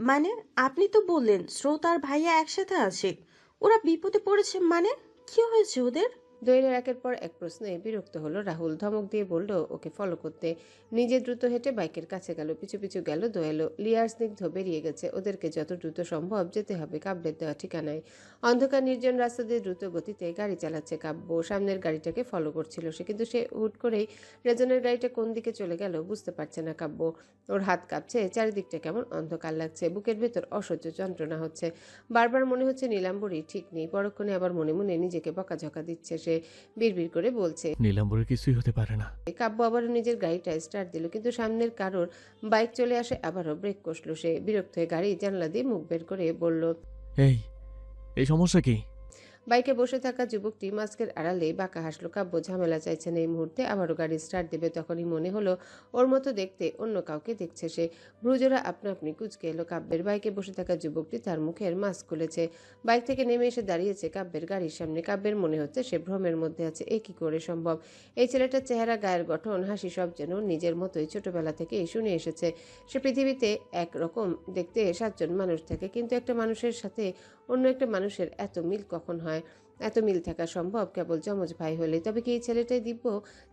মানে আপনি তো বললেন স্রোত আর ভাইয়া একসাথে আছে, ওরা বিপদে পড়েছে মানে কি হয়েছে ওদের? দোয়েলের একের পর এক প্রশ্নে বিরক্ত হলো রাহুল। ধমক দিয়ে বলল ওকে ফলো করতে। নিজে দ্রুত হেঁটে বাইকের কাছে গেল, পিছু পিছু গেল দোয়েলও। লিয়ার স্নিগ্ধ বেরিয়ে গেছে, ওদেরকে যত দ্রুত সম্ভব যেতে হবে কাব্যের দেওয়া ঠিকানায়। অন্ধকার নির্জন রাস্তা দিয়ে দ্রুত গতিতে গাড়ি চালাচ্ছে কাব্য। সামনের গাড়িটাকে ফলো করছিল সে, কিন্তু সে হুট করেই রেজনের গাড়িটা কোন দিকে চলে গেল বুঝতে পারছে না কাব্য। ওর হাত কাঁপছে, চারিদিকটা কেমন অন্ধকার লাগছে, বুকের ভেতর অসহ্য যন্ত্রণা হচ্ছে। বারবার মনে হচ্ছে নীলাম্বরী ঠিক নেই, পরক্ষণে আবার মনে মনে নিজেকে বকাঝকা দিচ্ছে সে। বিড়বিড় করে বলছে। নীলাম্বরের কিছুই হতে পারে না। কাব্য আবারও নিজের গাড়িটা স্টার্ট দিল, কিন্তু সামনের কারোর বাইক চলে আসে, আবারও ব্রেক কষলো সে। বিরক্ত হয়ে গাড়ি জানলা দিয়ে মুখ বের করে বলল। এই এই সমস্যা কি? বাইকে বসে থাকা যুবকটি মাস্কের আড়ালে বাঁকা হাসলো। কাব্য ঝামেলা চাইছে না এই মুহূর্তে, আবারও গাড়ি স্টার্ট দেবে। তখনই মনে হলো ওর মতো দেখতে অন্য কাউকে দেখছে সে। ভ্রুজোড়া আপনা আপনি কুঁচকে এলো কাব্যের। বাইকে বসে থাকা যুবকটি তার মুখের মাস্ক খুলেছে, বাইক থেকে নেমে এসে দাঁড়িয়েছে কাব্যের গাড়ির সামনে। কাব্যের মনে হচ্ছে সে ভ্রমের মধ্যে আছে। এ কি করে সম্ভব? এই ছেলেটার চেহারা, গায়ের গঠন, হাসি সব যেন নিজের মতোই ছোটবেলা থেকে শুনে এসেছে সে। পৃথিবীতে একরকম দেখতে 7 জন মানুষ থাকে, কিন্তু একটা মানুষের সাথে অন্য একটা মানুষের এত মিল কখন হয়? এত মিল থাকা সম্ভব কেবল যমজ ভাই হলে। তবে কি এই ছেলেটাই দিব্য,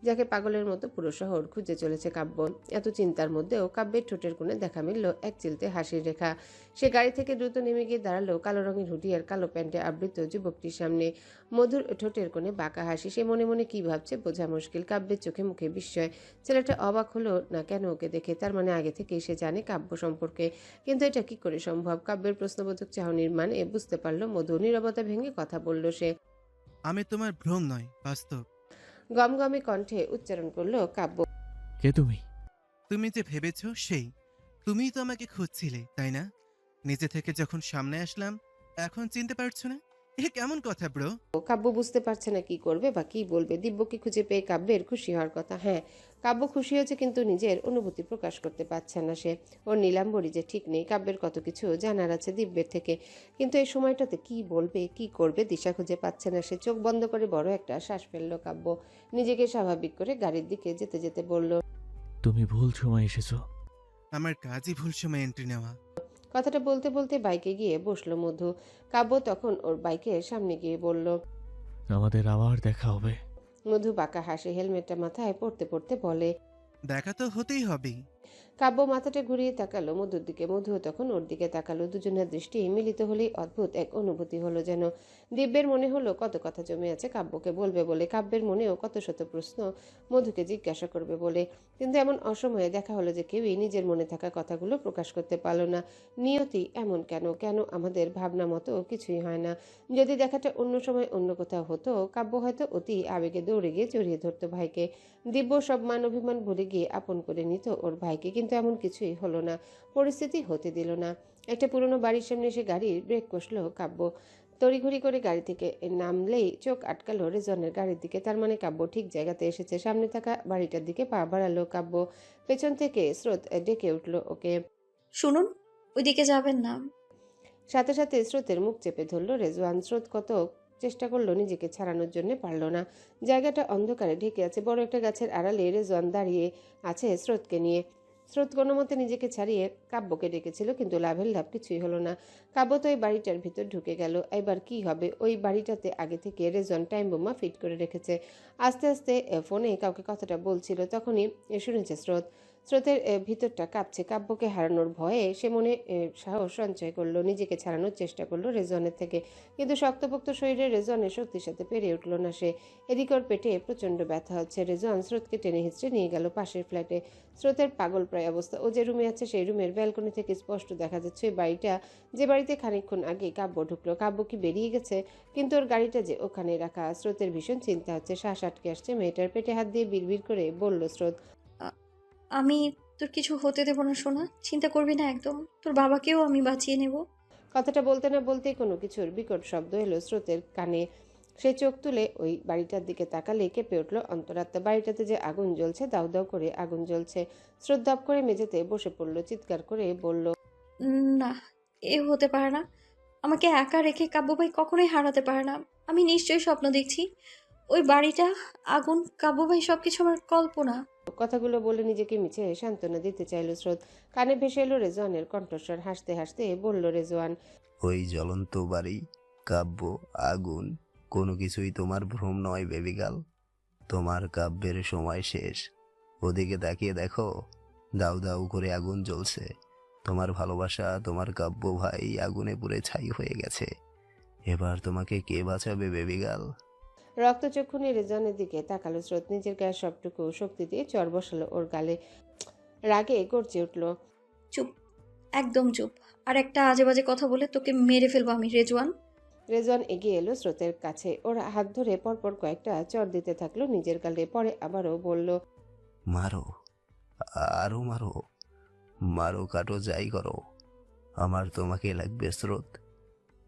যাকে পাগলের মতো পুরো শহর খুঁজে চলেছে কাব্য? এত চিন্তার মধ্যেও কাব্যের ঠোঁটের কোণে দেখা মিলল এক চিলতে হাসির রেখা। সে গাড়ি থেকে দ্রুত নেমে গিয়ে দাঁড়ালো কালো রঙের হুডি আর কালো প্যান্টে আবৃত যুবকটির সামনে। মধুর ঠোঁটের কোণে বাঁকা হাসি। সে মনে মনে কি ভাবছে বোঝা মুশকিল। কাব্যের চোখে মুখে বিস্ময়। ছেলেটা অবাক হলো না কেন ওকে দেখে? তার মানে আগে থেকেই সে জানে কাব্য সম্পর্কে। কিন্তু এটা কি করে সম্ভব? কাব্যের প্রশ্নবোধক চাহনির মানে বুঝতে পারল মধু। নীরবতা ভেঙে কথা বলল সে। আমি তোমার ভ্রম নয়, বাস্তব। গমগমে কণ্ঠে উচ্চারণ করলো কাব্য। কে তুমি? তুমি যে ভেবেছ সেই। তুমিই তো আমাকে খুঁজছিলে, তাই না? নিজে থেকে যখন সামনে আসলাম, এখন চিনতে পারছো না? এ কেমন কথা ব্রো? কাব্য বুঝতে পারছে না কি করবে বা কি বলবে। দিব্যকে খুঁজে পেয়ে কাব্যের খুশি হওয়ার কথা। হ্যাঁ, কাব্য খুশি হয়েছে, কিন্তু নিজের অনুভূতি প্রকাশ করতে পারছে না সে। ওর নীলাম্বরী যে ঠিক নেই, কাব্যের কত কিছু জানার আছে দিব্যের থেকে, কিন্তু এই সময়টাতে কি বলবে কি করবে দিশা খুঁজে পাচ্ছে না সে। চোখ বন্ধ করে বড় একটা শ্বাস ফেলল কাব্য। নিজেকে স্বাভাবিক করে গাড়ির দিকে যেতে যেতে বলল। তুমি ভুল সময় এসেছো। আমার কাজই ভুল সময় এন্ট্রি নেওয়া। কথাটা বলতে বলতে বাইকে গিয়ে বসলো মধু। কাব্য তখন ওর বাইকের সামনে গিয়ে বলল। আমাদের আবার দেখা হবে। মধু বাঁকা হাসে, হেলমেটটা মাথায় পড়তে পড়তে বলে। দেখা তো হতেই হবেই। কাব্য মাথাটা ঘুরিয়ে তাকালো মধুর দিকে, মধুও তখন ওর দিকে তাকালো। দুজনের দৃষ্টি মিলিত হলেই অদ্ভুত এক অনুভূতি হলো যেন। দিব্যের মনে হলো কত কথা জমে আছে কাব্যকে বলবে বলে, কাব্যের মনেও কত শত প্রশ্ন মধুকে জিজ্ঞাসা করবে বলে। কিন্তু এমন অসময়ে দেখা হলো যে কেউই নিজের মনে থাকা কথাগুলো প্রকাশ করতে পারল না। নিয়তি এমন কেন? কেন আমাদের ভাবনা মতো কিছুই হয় না? যদি দেখাটা অন্য সময় অন্য কোথাও হতো, কাব্য হয়তো অতি আবেগে দৌড়ে গিয়ে জড়িয়ে ধরতো ভাইকে। দিব্য সব মান অভিমান ভুলে গিয়ে আপন করে নিত ওর ভাইকে, কিন্তু এমন কিছুই হলো না। পরিস্থিতি হতে দিল না। একটা পুরনো বাড়ির সামনে এসে গাড়ির ব্রেক কষলো কাব্য। তড়িঘড়ি করে গাড়ি থেকে নামলেই চোখ আটকালো রেজনের গাড়ির দিকে। তার মানে কাব্য ঠিক জায়গাতে এসেছে। সামনে থাকা বাড়িটার দিকে পা বাড়ালো কাব্য। পেছন থেকে স্রোত ডেকে উঠল ওকে। শুনুন, ওইদিকে যাবেন না। সাথে সাথে স্রোতের মুখ চেপে ধরল রেজওয়ান। স্রোত কত চেষ্টা করলো নিজেকে ছাড়ানোর জন্য, পারল না। জায়গাটা অন্ধকারে ঢেকে আছে। বড় একটা গাছের আড়ালে রেজওয়ান দাঁড়িয়ে আছে স্রোতকে নিয়ে। স্রোত কোনো মতে নিজেকে ছাড়িয়ে কাব্যকে ডেকেছিল, কিন্তু লাভের লাভ কিছুই হলো না। কাব্য তো ওই বাড়িটার ভিতর ঢুকে গেল। এবার কি হবে? ওই বাড়িটাতে আগে থেকে রেজওয়ান টাইম বোমা ফিট করে রেখেছে। আস্তে আস্তে ফোনে কাউকে কথাটা বলছিল, তখনই শুনেছে স্রোত। স্রোতের ভিতরটা কাঁপছে। কাব্যকে হারানোর ভয়ে সে মনে সাহস সঞ্চয় করলো, নিজেকে ছাড়ানোর চেষ্টা করলো রেজওয়ানের থেকে, কিন্তু শক্তপোক্ত শরীরে রেজওয়ানের শক্তির সাথে পেরে উঠল না সে। এদিকে ওর পেটে প্রচণ্ড ব্যথা হচ্ছে। রেজওয়ান স্রোতকে টেনে হিঁচড়ে নিয়ে গেল পাশের ফ্ল্যাটে। স্রোতের পাগল প্রায় অবস্থা। ও যে রুমে আছে সেই রুমের ব্যালকনি থেকে স্পষ্ট দেখা যাচ্ছে ওই বাড়িটা, যে বাড়িতে খানিকক্ষণ আগে কাব্য ঢুকলো। কাব্য কি বেরিয়ে গেছে? কিন্তু ওর গাড়িটা যে ওখানে রাখা। স্রোতের ভীষণ চিন্তা হচ্ছে, শ্বাস আটকে আসছে। মেয়েটার পেটে হাত দিয়ে বিড়বিড় করে বলল স্রোত। আ- আমি তোর কিছু হতে দেব না সোনা, চিন্তা করবি না একদম। তোর বাবাকেও আমি বাঁচিয়ে নেব। কথাটা বলতে না বলতেই কোনো কিছুর বিকট শব্দ এলো স্রোতের কানে। সে চোখ তুলে ওই বাড়িটার দিকে তাকালে কেঁপে উঠল অন্তরাত্মা। বাড়িটাতে যে আগুন জ্বলছে, দাউ দাউ করে আগুন জ্বলছে। স্রোত দপ করে মেঝেতে বসে পড়ল, চিৎকার করে বলল। না, এ হতে পারে না। আমাকে একা রেখে কাব্য ভাই কখনোই হারাতে পারে না। আমি নিশ্চয়ই স্বপ্ন দেখছি। ওই বাড়িটা, আগুন, কাব্য ভাই সবকিছু আমার কল্পনা। কথাগুলো বলে নিজেকে মিছে সান্ত্বনা দিতে চাইল স্রোত। কানে ভেসে এলো রেজওয়ানের কণ্ঠস্বর। হাসতে হাসতে বলল রেজওয়ান, ওই জ্বলন্ত বাড়ি, কাব্য, আগুন, কোনো কিছুই তোমার ভ্রম নয় বেবিগাল। তোমার কাব্যের সময় শেষ। ওদিকে তাকিয়ে দেখো, দাউ দাউ করে আগুন জ্বলছে। তোমার ভালোবাসা, তোমার কাব্য ভাই আগুনে পুড়ে ছাই হয়ে গেছে। এবার তোমাকে কে বাঁচাবে বেবিগাল? রক্তচক্ষু নিয়ে রেজওয়ানের দিকে তাকালো স্রোত। নিজের গায়ে সবটুকু শক্তি দিয়ে চর বসালো ওর গালে। রাগে গর্জে উঠল। চুপ, একদম চুপ। আর একটা আজে বাজে কথা বলে তোকে মেরে ফেলবো আমি, রেজওয়ান। রেজওয়ান এগিয়ে এলো স্রোতের কাছে। ওর হাত ধরে পরপর কয়েকটা চর দিতে থাকলো নিজের গালে। পরে আবারও বলল, মারো, আরো মারো, মারো, কাটো, যাই করো। আমার তোমাকে লাগবে স্রোত।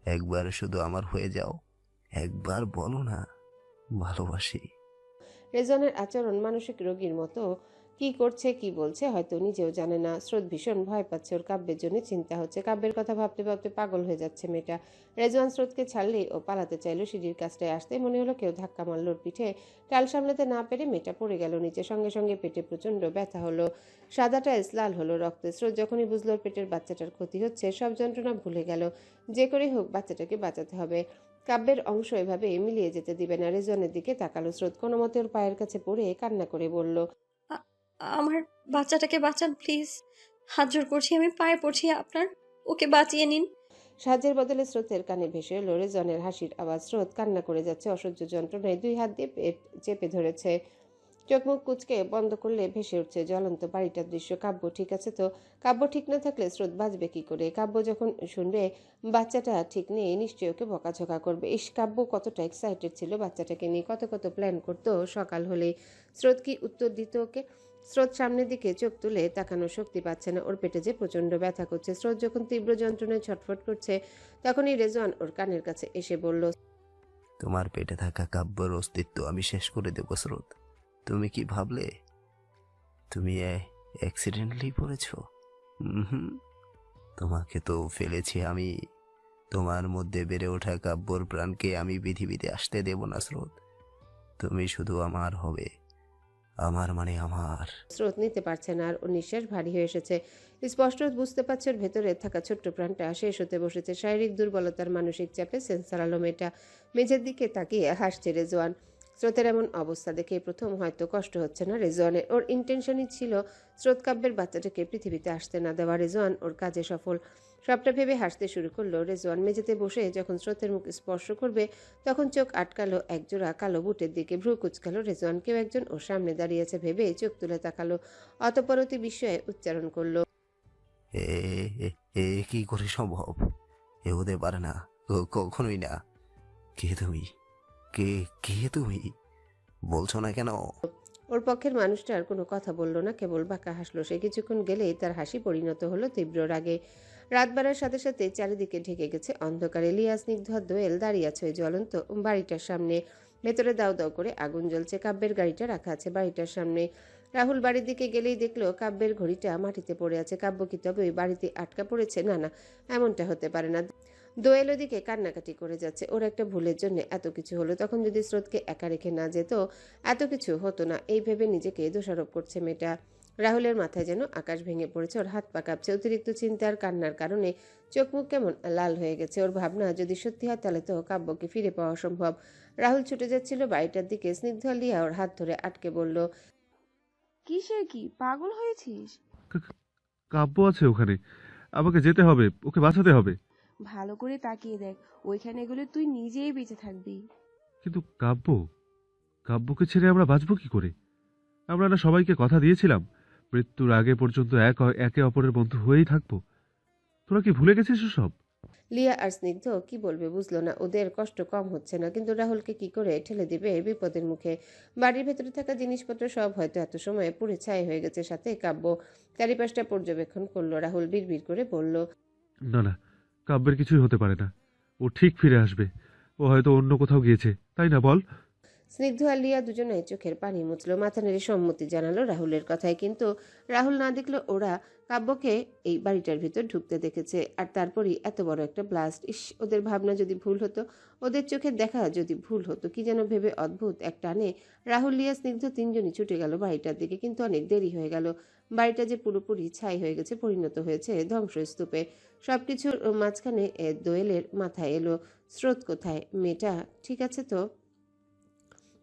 একবার শুধু আমার হয়ে যাও। একবার বলো না ভালোবাসি। রেজওয়ানের আচরণ মানসিক রোগীর মতো। কি করছে কি বলছে হয়তো নিজেও জানে না। স্রোত ভীষণ ভয় পাচ্ছে। ওর কাব্যের জন্য চিন্তা হচ্ছে। কাব্যের কথা ভাবতে ভাবতে পাগল হয়ে যাচ্ছে মেয়েটা। রেজওয়ান স্রোতকে ছাড়লেই ও পালাতে চাইলো। সিঁড়ির কাছটায় আসতে মনে হলো কেউ ধাক্কা মারল ওর পিঠে। টাল সামলাতে না পেরে মেয়েটা পড়ে গেল নিচে। সঙ্গে সঙ্গে পেটে প্রচণ্ড ব্যথা হলো। সাদা টাইলস লাল হলো রক্তে। স্রোত যখনই বুঝলো ওর পেটের বাচ্চাটার ক্ষতি হচ্ছে, সব যন্ত্রণা ভুলে গেল। যে করে হোক বাচ্চাটাকে বাঁচাতে হবে। কাব্যের অংশ এভাবে মিলিয়ে যেতে দিবে না। রেজওয়ানের দিকে তাকালো স্রোত। কোনো মতে ওর পায়ের কাছে পড়ে কান্না করে বলল, আমার বাচ্চাটাকে বাঁচান প্লিজ। হাত জোর করছি, আমি পায়ে পড়ছি আপনার, ওকে বাঁচিয়ে নিন। সাহায্যের বদলে স্রোতের কানে ভেসে এলো রেজওয়ানের হাসির আওয়াজ। স্রোত কান্না করে যাচ্ছে অসহ্য যন্ত্রণায়। দুই হাত দিয়ে পেট চেপে ধরেছে। চোখ মুখ কুচকে বন্ধ করলে ভেসে উঠছে জ্বলন্ত বাড়িটার দৃশ্য। কাব্য ঠিক আছে তো? কাব্য ঠিক না থাকলে স্রোত বাঁচবে কি করে? কাব্য যখন শুনবে বাচ্চাটা ঠিক নেই, নিশ্চয়ই ওকে বকাঝকা করবে। ইস, কাব্য কতটা এক্সাইটেড ছিল বাচ্চাটাকে নিয়ে, কত কত প্ল্যান করতো সকাল হলেই। স্রোত কি উত্তর দিত ওকে? স্রোত সামনের দিকে চোখ তুলে তাকানোর শক্তি পাচ্ছে না। ওর পেটে যে প্রচণ্ড ব্যথা করছে। স্রোত যখন তীব্র যন্ত্রণায় ছটফট করছে, তখনই রেজওয়ান ওর কানের কাছে এসে বলল, তোমার পেটে থাকা কাব্যের অস্তিত্ব আমি শেষ করে দেব স্রোত। তুমি কি ভাবলে তুমি অ্যাক্সিডেন্টলি পড়েছো? হুম, তোমাকে তো ফেলেছি আমি। তোমার মধ্যে বেড়ে ওঠা কাব্যর প্রাণকে আমি পৃথিবীতে আসতে দেব না স্রোত। তুমি শুধু আমার হবে। আমার মানে আমার। স্রোত নিতে পারছে না আর। ওর নিঃশ্বাস ভারী হয়ে এসেছে। স্পষ্ট বুঝতে পারছে ওর ভেতরে থাকা ছোট্ট প্রাণটা শেষ হতে বসেছে। শারীরিক দুর্বলতার মানসিক চাপে সেন্সার আলো মেয়েটা। মেঝের দিকে তাকিয়ে হাসছে রেজওয়ান। স্রোতের এমন অবস্থা দেখে প্রথম হয়তো কষ্ট হচ্ছে না রেজওয়ানের। ওর ইন্টেনশনই ছিল স্রোত কাব্যের বাচ্চাটাকে পৃথিবীতে আসতে না দেওয়া। রেজওয়ান ওর কাজে সফল। সবটা ভেবে হাসতে শুরু করলো রেজওয়ান। মেঝেতে বসে যখন স্রোতের মুখ স্পর্শ করবে, তখন চোখ আটকালো একজোড়া কালো বুটের দিকে। ভ্রু কুচকালো রেজওয়ান। কেউ একজন ওর সামনে দাঁড়িয়েছে ভেবে চোখ তুলে তাকালো। অতঃপর অতি বিস্ময়ে উচ্চারণ করলো, এ এ এ কি করে সম্ভব? এ হতে পারে না, কখনোই না। কে তুমি? কে কে তুমি? বলছো না কেন? ওর পক্ষের মানুষটা আর কোনো কথা বলল না, কেবল বাঁকা হাসলো সে। কিছুক্ষণ গেলেই তার হাসি পরিণত হলো তীব্র রাগে। রাত বাড়ার সাথে সাথে চারিদিকে ঢেকে গেছে অন্ধকারে। লিয়া স্নিগ্ধ দোয়েল দাঁড়িয়ে আছে ওই জ্বলন্ত বাড়িটার সামনে। ভেতরে দাউ দাউ করে আগুন জ্বলছে। কাব্যের গাড়িটা রাখা আছে বাড়িটার সামনে। রাহুল বাড়ির দিকে গেলেই দেখলো কাব্যের ঘড়িটা মাটিতে পড়ে আছে। কাব্য কি তবে ওই বাড়িতে আটকা পড়েছে? না না, এমনটা হতে পারে না। দোয়েল ওদিকে কান্নাকাটি করে যাচ্ছে। ওর একটা ভুলের জন্য এত কিছু হলো। তখন যদি স্রোতকে একা রেখে না যেত, এত কিছু হতো না। এই ভেবে নিজেকে দোষারোপ করছে মেয়েটা। রাহুলের মাথায় যেন আকাশ ভেঙে পড়েছে। ওর হাত পা কাঁপছে। অতিরিক্ত চিন্তা আর কান্নার কারণে চোখ মুখ কেমন লাল হয়ে গেছে। ওর ভাবনা যদি সত্যি হয় তাহলে তো কাব্যকে ফিরে পাওয়া সম্ভব। রাহুল ছুটে যাচ্ছিল বাড়িটার দিকে। স্নিগ্ধ লিয়া ওর হাত ধরে আটকে বলল, কিসের কি, পাগল হয়েছিস? কাব্য আছে ওখানে, আমাকে যেতে হবে, ওকে বাঁচাতে হবে। ভালো করে তাকিয়ে দেখ, ওইখানে গেলে তুই নিজেই বেঁচে থাকবি। কিন্তু কাব্যকে ছেড়ে আমরা বাঁচবো কি করে? আমরা না সবাইকে কথা দিয়েছিলাম মৃত্যুর আগে পর্যন্ত একে অপরের বন্ধু হয়েই থাকবো। তোরা কি ভুলে গেছিস সব? লিয়া আর স্নিগ্ধ কি বলবে বুঝলো না। ওদের কষ্ট কম হচ্ছে না, কিন্তু রাহুলকে কি করে ঠেলে দিবে বিপদের মুখে। বাড়ির ভেতরে থাকা জিনিসপত্র সব হয়তো এত সময় পুড়ে ছাই হয়ে গেছে। সাথে কাব্য। চারিপাশটা পর্যবেক্ষণ করলো। রাহুল বিড়বিড় করে বলল, না না, কাব্যের কিছুই হতে পারে না। ও ঠিক ফিরে আসবে। ও হয়তো অন্য কোথাও গিয়েছে, তাই না বল? স্নিগ্ধ আর লিয়া দুজনাই চোখের পানি মুছলো, মাথা নেড়ে সম্মতি জানালো রাহুলের কথায়। কিন্তু রাহুল না দেখলো ওরা কাব্যকে এই বাড়িটার ভিতর ঢুকতে দেখেছে, আর তারপরই এত বড় একটা ব্লাস্ট। ইস, ওদের ভাবনা যদি ভুল হতো, ওদের চোখের দেখা যদি ভুল হতো, কি যেন ভেবে অদ্ভুত এক টানে রাহুল, লিয়া, স্নিগ্ধ তিনজনই ছুটে গেল বাড়িটার দিকে। কিন্তু অনেক দেরি হয়ে গেল। বাড়িটা যে পুরোপুরি ছাই হয়ে গেছে, পরিণত হয়েছে ধ্বংসস্তূপে। সবকিছুর মাঝখানে দোয়েলের মাথায় এলো, স্রোত কোথায়? মেয়েটা ঠিক আছে তো?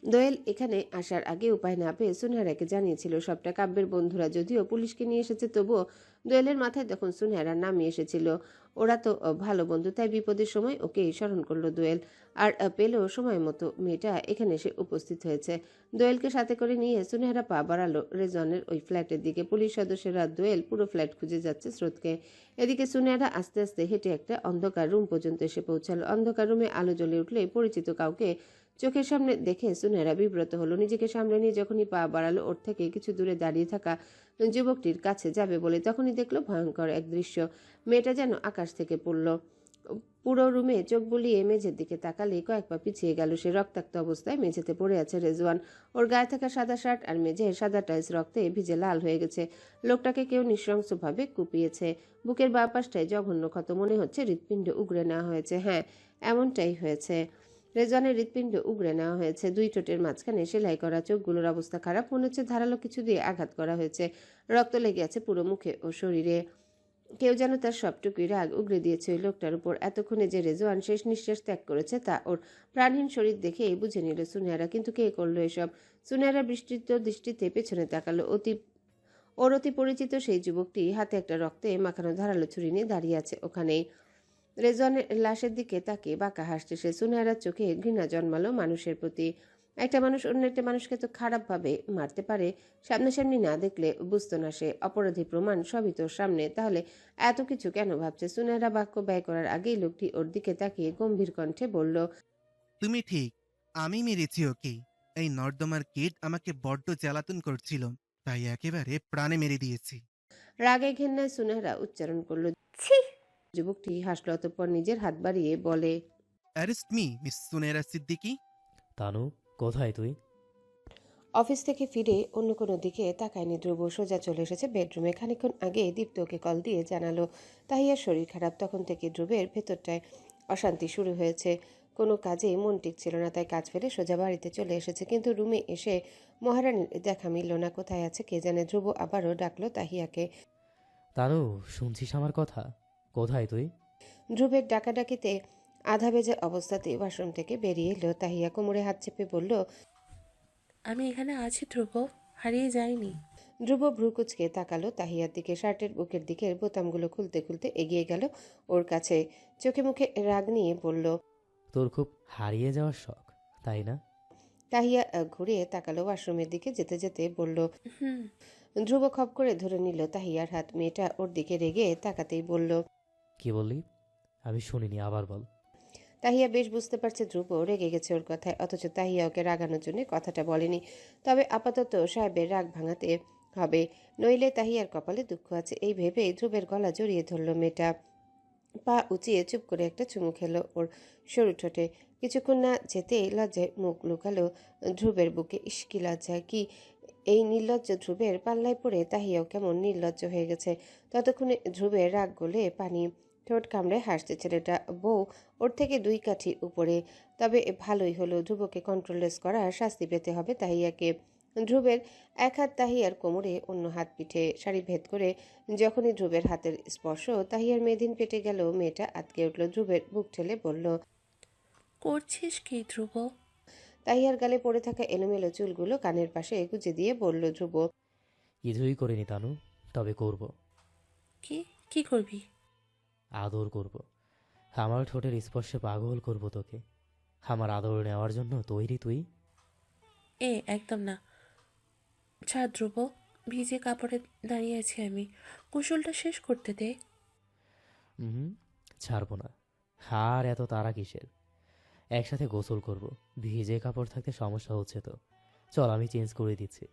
দোয়েল এখানে আসার আগে উপায় না পেয়ে সুনহারাকে জানিয়েছিল সবটা। কাব্যের বন্ধুরা যদিও পুলিশকে নিয়ে এসেছে, তবুও দোয়েলের মাথায় তখন সুনহারার নামই এসেছিল। ওরা তো ভালো বন্ধু, তাই বিপদের সময় ওকে স্মরণ করলো দোয়েল। আর পেল সময় মতো মেয়েটা এখানে এসে উপস্থিত হয়েছে। দোয়েলকে সাথে করে নিয়ে সুনহারা পা বাড়ালো রেজওয়ানের ওই ফ্ল্যাটের দিকে। পুলিশ সদস্যরা দোয়েল পুরো ফ্ল্যাট খুঁজে যাচ্ছে স্রোতকে। এদিকে সুনহারা আস্তে আস্তে হেঁটে একটা অন্ধকার রুম পর্যন্ত এসে পৌঁছালো। অন্ধকার রুমে আলো জ্বলে উঠলে পরিচিত কাউকে চোখের সামনে দেখে সুনহারা বিব্রত হলো। নিজেকে সামলে নিয়ে যখনই পা বাড়ালো ওর থেকে কিছু দূরে দাঁড়িয়ে থাকা যুবকটির কাছে যাবে বলে, তখনই দেখলো ভয়ঙ্কর এক দৃশ্য। মেয়েটা যেন আকাশ থেকে পড়ল। পুরো রুমে চোখ বুলিয়ে মেঝের দিকে তাকালে কয়েক পা পিছিয়ে গেল সে। রক্তাক্ত অবস্থায় মেঝেতে পড়ে আছে রেজওয়ান। ওর গায়ে থাকা সাদা শার্ট আর মেঝের সাদা টাইলস রক্তে ভিজে লাল হয়ে গেছে। লোকটাকে কেউ নৃশংসভাবে কুপিয়েছে। বুকের বাঁ পাশটায় জঘন্য ক্ষত, মনে হচ্ছে হৃৎপিণ্ড উগড়ে নেওয়া হয়েছে। হ্যাঁ, এমনটাই হয়েছে। রেজওয়ানের হৃৎপিণ্ড উগড়ে নেওয়া হয়েছে। দুই ঠোঁটের মাঝখানে সেলাই করা, চোখগুলোর অবস্থা খারাপ, মনে হচ্ছে ধারালো কিছু দিয়ে আঘাত করা হয়েছে। রক্ত লেগে আছে পুরো মুখে ও শরীরে। কেউ যেন তার সবটুকুই রাগ উগড়ে দিয়েছে ওই লোকটার উপর। এতক্ষণে যে রেজওয়ান শেষ নিঃশ্বাস ত্যাগ করেছে তা ওর প্রাণহীন শরীর দেখেই বুঝে নিল সুনহারা। কিন্তু কে করলো এসব? সুনহারা বিস্তৃত দৃষ্টিতে পেছনে তাকালো। ওর অতি পরিচিত সেই যুবকটি হাতে একটা রক্তে মাখানো ধারালো ছুরি নিয়ে দাঁড়িয়ে আছে ওখানেই। রেজওয়ানের লাশের দিকে তাকিয়ে বাঁকা হাসছে সে। সুনহারার চোখে ঘৃণা জন্মালো মানুষের প্রতি। একটা মানুষ অন্য একটা মানুষকে তো খারাপভাবে মারতে পারে, সামনাসামনি না দেখলে বুঝতো না সে। অপরাধী প্রমাণ সবই তোর সামনে, তাহলে এত কিছু কেন ভাবছে? সুনহারা বাক্য ব্যয় করার আগেই লোকটি ওর দিকে তাকিয়ে গম্ভীর কণ্ঠে বলল, তুমি ঠিক, আমি মেরেছি ওকে। এই নর্দমার কিড আমাকে বড্ড জ্বালাতন করছিল, তাই একেবারে প্রাণে মেরে দিয়েছি। রাগে ঘেন্নায় সুনহারা উচ্চারণ করলো, ছি! যুবকটি হাসল, অতঃপর নিজের হাত বাড়িয়ে বলে, arrest me, miss Sunera Siddiqui. Tanu, কোথায় তুই? অফিস থেকে ফিরে অন্য কোনো দিকে তাকায়নি ধ্রুব। সোজা চলে এসেছে বেডরুমে। খানিকক্ষণ আগে দীপ্ত ওকে কল দিয়ে জানালো তাহিয়ার শরীর খারাপ। তখন থেকে ধ্রুবের ভেতরটায় অশান্তি শুরু হয়েছে। কোনো কাজে মন টিকছিল না, তাই কাজ ফেলে সোজা বাড়িতে চলে এসেছে। কিন্তু রুমে এসে মহারানীর দেখা মিলল না। কোথায় আছে কে জানে। ধ্রুব আবারও ডাকলো তাহিয়াকে। তানু, শুনছিস আমার কথা? কোথায় তুই? ধ্রুবের ডাকাডাকিতে আধা ভেজে অবস্থাতে ওয়াশরুম থেকে বেরিয়ে এলো তাহিয়া। কোমরে হাত চেপে বলল, আমি এখানে আছি ধ্রুব, হারিয়ে যাইনি। ধ্রুব ভ্রু কুচকে তাকালো তাহিয়ার দিকে। শার্টের বুকের দিকের বোতামগুলো খুলতে খুলতে এগিয়ে গেল ওর কাছে। চোখে মুখে রাগ নিয়ে বলল, তোর খুব হারিয়ে যাওয়ার শখ, তাই না? তাহিয়া ঘুরিয়ে তাকালো ওয়াশরুমের দিকে। যেতে যেতে বলল, হুম। ধ্রুব খপ করে ধরে নিল তাহিয়ার হাত। মেয়েটা ওর দিকে রেগে তাকাতেই বলল, কি বললি? আমি শুনিনি, আবার বল। তাহিয়া বেশ বুঝতে পারছে ধ্রুব রেগে গেছে ওর কথায়, অথচ তাহিয়া ওকে রাগানোর জন্য কথাটা বলেনি। তবে আপাতত সাহেবের রাগ ভাঙাতে হবে, নইলে তাহিয়ার কপালে দুঃখ আছে। এই ভেবে ধ্রুবের গলা জড়িয়ে ধরল মেয়েটা। পা উঁচিয়ে চুপ করে একটা চুমু খেলো ওর সরু ঠোঁটে। কিছুক্ষণ না যেতেই লজ্জায় মুখ লুকালো ধ্রুবের বুকে। ইস, কি লজ্জা! কি এই নির্লজ্জ ধ্রুবের পাল্লায় পড়ে তাহিয়াও কেমন নির্লজ্জ হয়ে গেছে। ততক্ষণে ধ্রুবের রাগ গলে পানি। ঠোঁট কামড়ে হাসছে ছেলেটা। বউ ওর থেকে 2 কাঠি উপরে। তবে ভালোই হলো, ধ্রুবকে কন্ট্রোললেস করার শাস্তি পেতে হবে তাহিয়াকে। ধ্রুবের এক হাত তাহিয়ার কোমরে, অন্য হাত পিঠে। শাড়ি ভেদ করে যখনই ধ্রুবের হাতের স্পর্শ তাহিয়ার মেদিন পেটে গেল, মেয়েটা আটকে উঠল। ধ্রুবের বুক ঠেলে বলল, করছিস কি ধ্রুব? তাহিয়ার গালে পড়ে থাকা এলোমেলো চুলগুলো কানের পাশে গুজে দিয়ে বলল ধ্রুব, কিছুই করিনি তানু, তবে করব। কি কি করবি? আদর করব। আমার ঠোঁটের স্পর্শে পাগল করব তোকে। আমার আদর নেওয়ার জন্য তৈরি তুই? একদম না। ছাড় ধ্রুব, ভিজে কাপড়ে দাঁড়িয়ে আছি আমি, গোসলটা শেষ করতে দে। হুম, ছাড়বো না। আর এত তাড়া কিসের? একসাথে গোসল করব। ভিজে কাপড় থাকতে সমস্যা হচ্ছে তো। চল, আমি চেঞ্জ করে দিচ্ছি।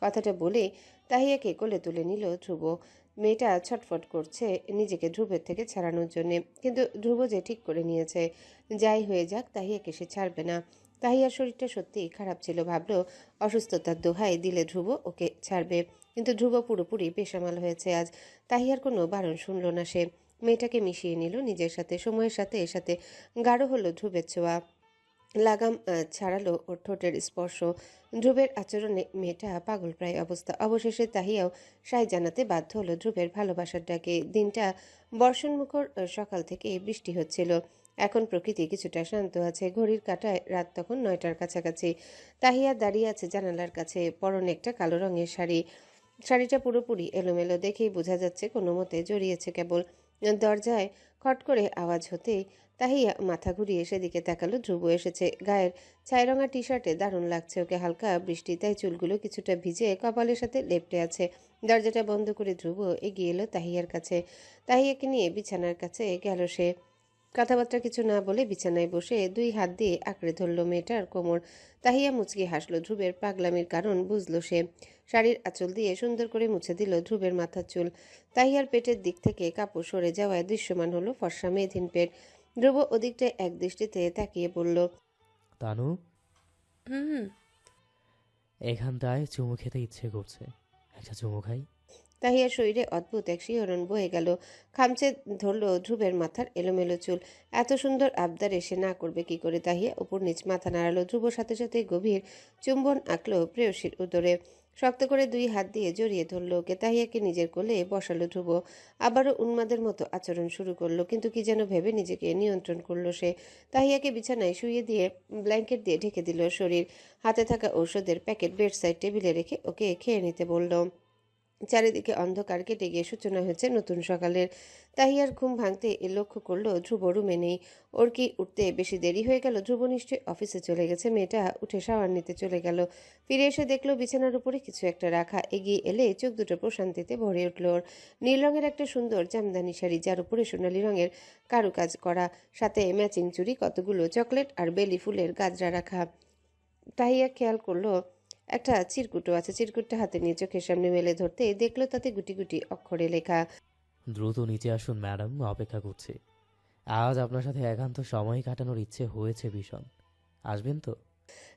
কথাটা বলে তাহিয়াকে কোলে তুলে নিল ধ্রুব। মেয়েটা ছটফট করছে নিজেকে ধ্রুবের থেকে ছাড়ানোর জন্যে, কিন্তু ধ্রুব যে ঠিক করে নিয়েছে, যাই হয়ে যাক তাহিয়াকে সে ছাড়বে না। তাহিয়ার শরীরটা সত্যিই খারাপ ছিল, ভাবলো অসুস্থতার দোহাই দিলে ধ্রুব ওকে ছাড়বে, কিন্তু ধ্রুব পুরোপুরি বেসামাল হয়েছে আজ। তাহিয়ার কোনো বারণ শুনল না সে, মেয়েটাকে মিশিয়ে নিল নিজের সাথে। সময়ের সাথে এর সাথে গাঢ় হলো ধ্রুবের ছোঁয়া, লাগাম ছাড়ালো ওর ঠোঁটের স্পর্শ। ধ্রুবের আচরণে মেয়েটা পাগল প্রায় অবস্থা। অবশেষে তাহিয়াও সায় জানাতে বাধ্য হলো ধ্রুবের ভালোবাসার ডাকে। দিনটা বর্ষণমুখর, সকাল থেকে বৃষ্টি হচ্ছিল। এখন প্রকৃতি কিছুটা শান্ত আছে। ঘড়ির কাঁটায় রাত তখন 9টার কাছাকাছি। তাহিয়া দাঁড়িয়ে আছে জানালার কাছে, পরনে একটা কালো রঙের শাড়ি। শাড়িটা পুরোপুরি এলোমেলো, দেখেই বোঝা যাচ্ছে কোনো মতে জড়িয়েছে কেবল। দরজায় খট করে আওয়াজ হতেই তাহিয়া মাথা ঘুরিয়ে সেদিকে তাকালো। ধ্রুব এসেছে। গায়ের ছাইরঙা টি শার্টে দারুণ লাগছে ওকে। হালকা বৃষ্টি, তাই চুলগুলো কিছুটা ভিজে কপালের সাথে লেপ্টে আছে। দরজাটা বন্ধ করে ধ্রুব এগিয়ে এলো তাহিয়ার কাছে। তাহিয়াকে নিয়ে বিছানার কাছে গেল সে। কথাবার্তা কিছু না বলে বিছানায় বসে 2 হাত দিয়ে আঁকড়ে ধরল মেয়েটার কোমর। তাহিয়া মুচকি হাসলো। ধ্রুবের পাগলামির কারণ বুঝলো সে। শাড়ির আঁচল দিয়ে সুন্দর করে মুছে দিল ধ্রুবের মাথার চুল। তাহিয়ার পেটের দিক থেকে কাপড় সরে যাওয়ায় দৃশ্যমান হলো ফর্সা মেয়েধিন পেট। ধ্রুব ওদিকটায় এক দৃষ্টিতে তাকিয়ে বলল, তানু, হুম। এখানটায় চুমু খেতে ইচ্ছে করছে, একটা চুমু খাই? তাহিয়ার শরীরে অদ্ভুত এক শিহরণ বয়ে গেল। খামচে ধরল ধ্রুবের মাথার এলোমেলো চুল। এত সুন্দর আবদারে সে না করবে কি করে? তাহিয়া উপর নিচ মাথা নাড়ালো। ধ্রুব সাথে সাথে গভীর চুম্বন আঁকলো প্রেয়সীর উদরে। শক্ত করে 2 হাত দিয়ে জড়িয়ে ধরল ওকে। তাহিয়াকে নিজের কোলে বসালো ধ্রুব। আবারও উন্মাদের মতো আচরণ শুরু করলো, কিন্তু কি যেন ভেবে নিজেকে নিয়ন্ত্রণ করলো সে। তাহিয়াকে বিছানায় শুইয়ে দিয়ে ব্ল্যাঙ্কেট দিয়ে ঢেকে দিল শরীর। হাতে থাকা ঔষধের প্যাকেট বেডসাইড টেবিলে রেখে ওকে খেয়ে নিতে বলল। চারিদিকে অন্ধকার কেটে গিয়ে সূচনা হয়েছে নতুন সকালের। তাহিয়ার ঘুম ভাঙতে লক্ষ্য করলো ধ্রুব রুমে নেই। ওর কি উঠতে বেশি দেরি হয়ে গেল? ধ্রুব নিশ্চয়ই অফিসে চলে গেছে। মেয়েটা উঠে শাওয়ার নিতে চলে গেল। ফিরে এসে দেখলো বিছানার উপরে কিছু একটা রাখা। এগিয়ে এলে চোখ দুটো প্রশান্তিতে ভরে উঠল ওর। নীল রঙের একটা সুন্দর জামদানি শাড়ি, যার উপরে সোনালি রঙের কারুকাজ করা, সাথে ম্যাচিং চুড়ি, কতগুলো চকলেট আর বেলি ফুলের গাজরা রাখা। তাহিয়া খেয়াল করলো একটা চিরকুটও আছে। চিরকুটটা হাতে নিয়ে চোখের সামনে মেলে ধরতে দেখলো তাতে গুটি গুটি অক্ষরে লেখা, দ্রুত নিচে আসুন ম্যাডাম, অপেক্ষা করছি। আজ আপনার সাথে একান্ত সময় কাটানোর ইচ্ছে হয়েছে ভীষণ, আসবেন তো?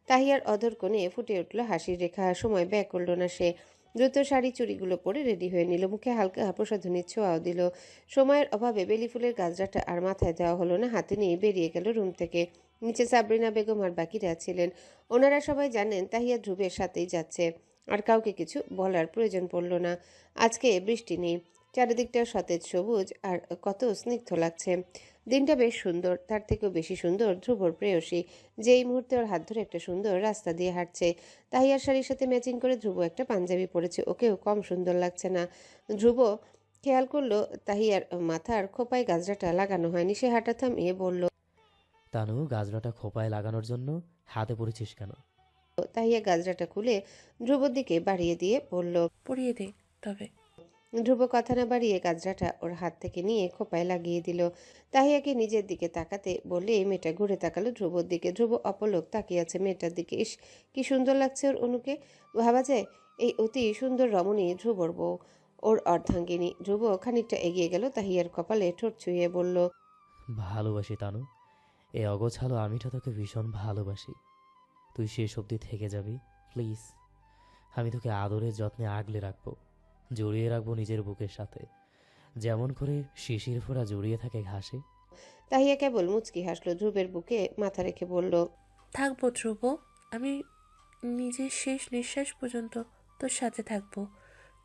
তাহিয়ার অধর কোণে ফুটে উঠল হাসির রেখা। সময় ব্যয় করলো না সে। দ্রুত শাড়ি চুড়িগুলো পরে রেডি হয়ে নিল। মুখে হালকা প্রসাধনীর ছোঁয়াও দিল। সময়ের অভাবে বেলি ফুলের গাজরাটা আর মাথায় দেওয়া হলো না। হাতে নিয়ে বেরিয়ে গেল রুম থেকে। নিচে সাবরিনা বেগম আর বাকিরা ছিলেন। ওনারা সবাই জানেন তাহিয়া ধ্রুবের সাথেই যাচ্ছে, আর কাউকে কিছু বলার প্রয়োজন পড়ল না। আজকে বৃষ্টি নেই, চারিদিকটা সতেজ সবুজ আর কত স্নিগ্ধ লাগছে। দিনটা বেশ সুন্দর। তার থেকেও বেশি সুন্দর ধ্রুবর প্রেয়সী, যে এই মুহূর্তে ওর হাত ধরে একটা সুন্দর রাস্তা দিয়ে হাঁটছে। তাহিয়ার শাড়ির সাথে ম্যাচিং করে ধ্রুব একটা পাঞ্জাবি পরেছে। ওকেও কম সুন্দর লাগছে না। ধ্রুব খেয়াল করলো তাহিয়ার মাথার খোপায় গাজরাটা লাগানো হয়নি। সে হাঁটা থামিয়ে বলল, তানু, গাজরাটা খোপায় লাগানোর জন্য হাতে পড়েছিস কেন? তাহিয়া গাজরাটা খুলে ধ্রুবর দিকে বাড়িয়ে দিয়ে বলল। পরিয়ে দে তবে। ধ্রুব কথা না বাড়িয়ে গাজরাটা ওর হাত থেকে নিয়ে খোপায় লাগিয়ে দিল। তাহিয়াকে নিজের দিকে তাকাতে বলে মেয়েটা ঘুরে তাকালো ধ্রুবর দিকে। ধ্রুব অপলক তাকিয়ে আছে মেয়েটার দিকে। ইস, কি সুন্দর লাগছে ওর অনুকে। ভাবা যায় এই অতি সুন্দর রমণী ধ্রুবর বউ, ওর অর্ধাঙ্গিনী। ধ্রুব খানিকটা এগিয়ে গেল, তাহিয়ার কপালে ঠোঁট ছুঁয়ে বলল, ভালোবাসি তানু, এই অগোছালো আমিটা তোকে ভীষণ ভালোবাসি। তুই শেষ অবধি থেকে যাবি প্লিজ। আমি তোকে আদরের যত্নে আগলে রাখবো, জড়িয়ে রাখবো নিজের বুকের সাথে, যেমন করে শিশির ফোঁটা জড়িয়ে থাকে ঘাসে। তাহিয়া কেবল মুচকি হাসলো। ধ্রুবের বুকে মাথা রেখে বলল, থাকবো ধ্রুব, আমি নিজের শেষ নিঃশ্বাস পর্যন্ত তোর সাথে থাকবো।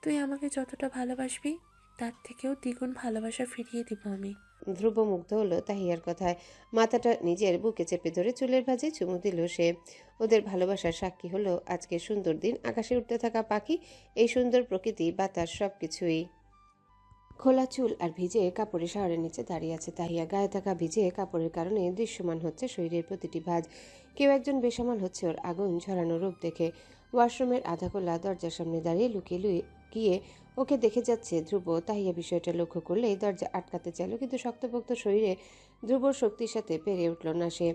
তুই আমাকে যতটা ভালোবাসবি তার থেকেও দ্বিগুণ ভালোবাসা ফিরিয়ে দিব আমি। ধ্রুব মুগ্ধ হলো তাহিয়ার কথায়। মাথাটা নিজের বুকে চেপে ধরে চুলের ভাঁজে চুমু দিল সে। ওদের ভালোবাসার সাক্ষী হলো আজকের সুন্দর দিন, আকাশে উঠতে থাকা পাখি, এই সুন্দর প্রকৃতি, বাতাস, সবকিছুই। খোলা চুল আর ভিজে কাপড়ে শাওয়ারের নিচে দাঁড়িয়ে আছে তাহিয়া। গায়ে থাকা ভিজে কাপড়ের কারণে দৃশ্যমান হচ্ছে শরীরের প্রতিটি ভাঁজ। কেউ একজন বেসামাল হচ্ছে ওর আগুন ঝরানো রূপ দেখে। ওয়াশরুমের আধা খোলা দরজার সামনে দাঁড়িয়ে লুকিয়ে লুকিয়ে ওকে দেখে যাচ্ছে ধ্রুব। তাহিয়া বিষয়টা লক্ষ্য করলে দরজা আটকাতে চাইল, কিন্তু শক্তপোক্ত শরীরে ধ্রুবর শক্তির সাথে পেরে উঠল না সে।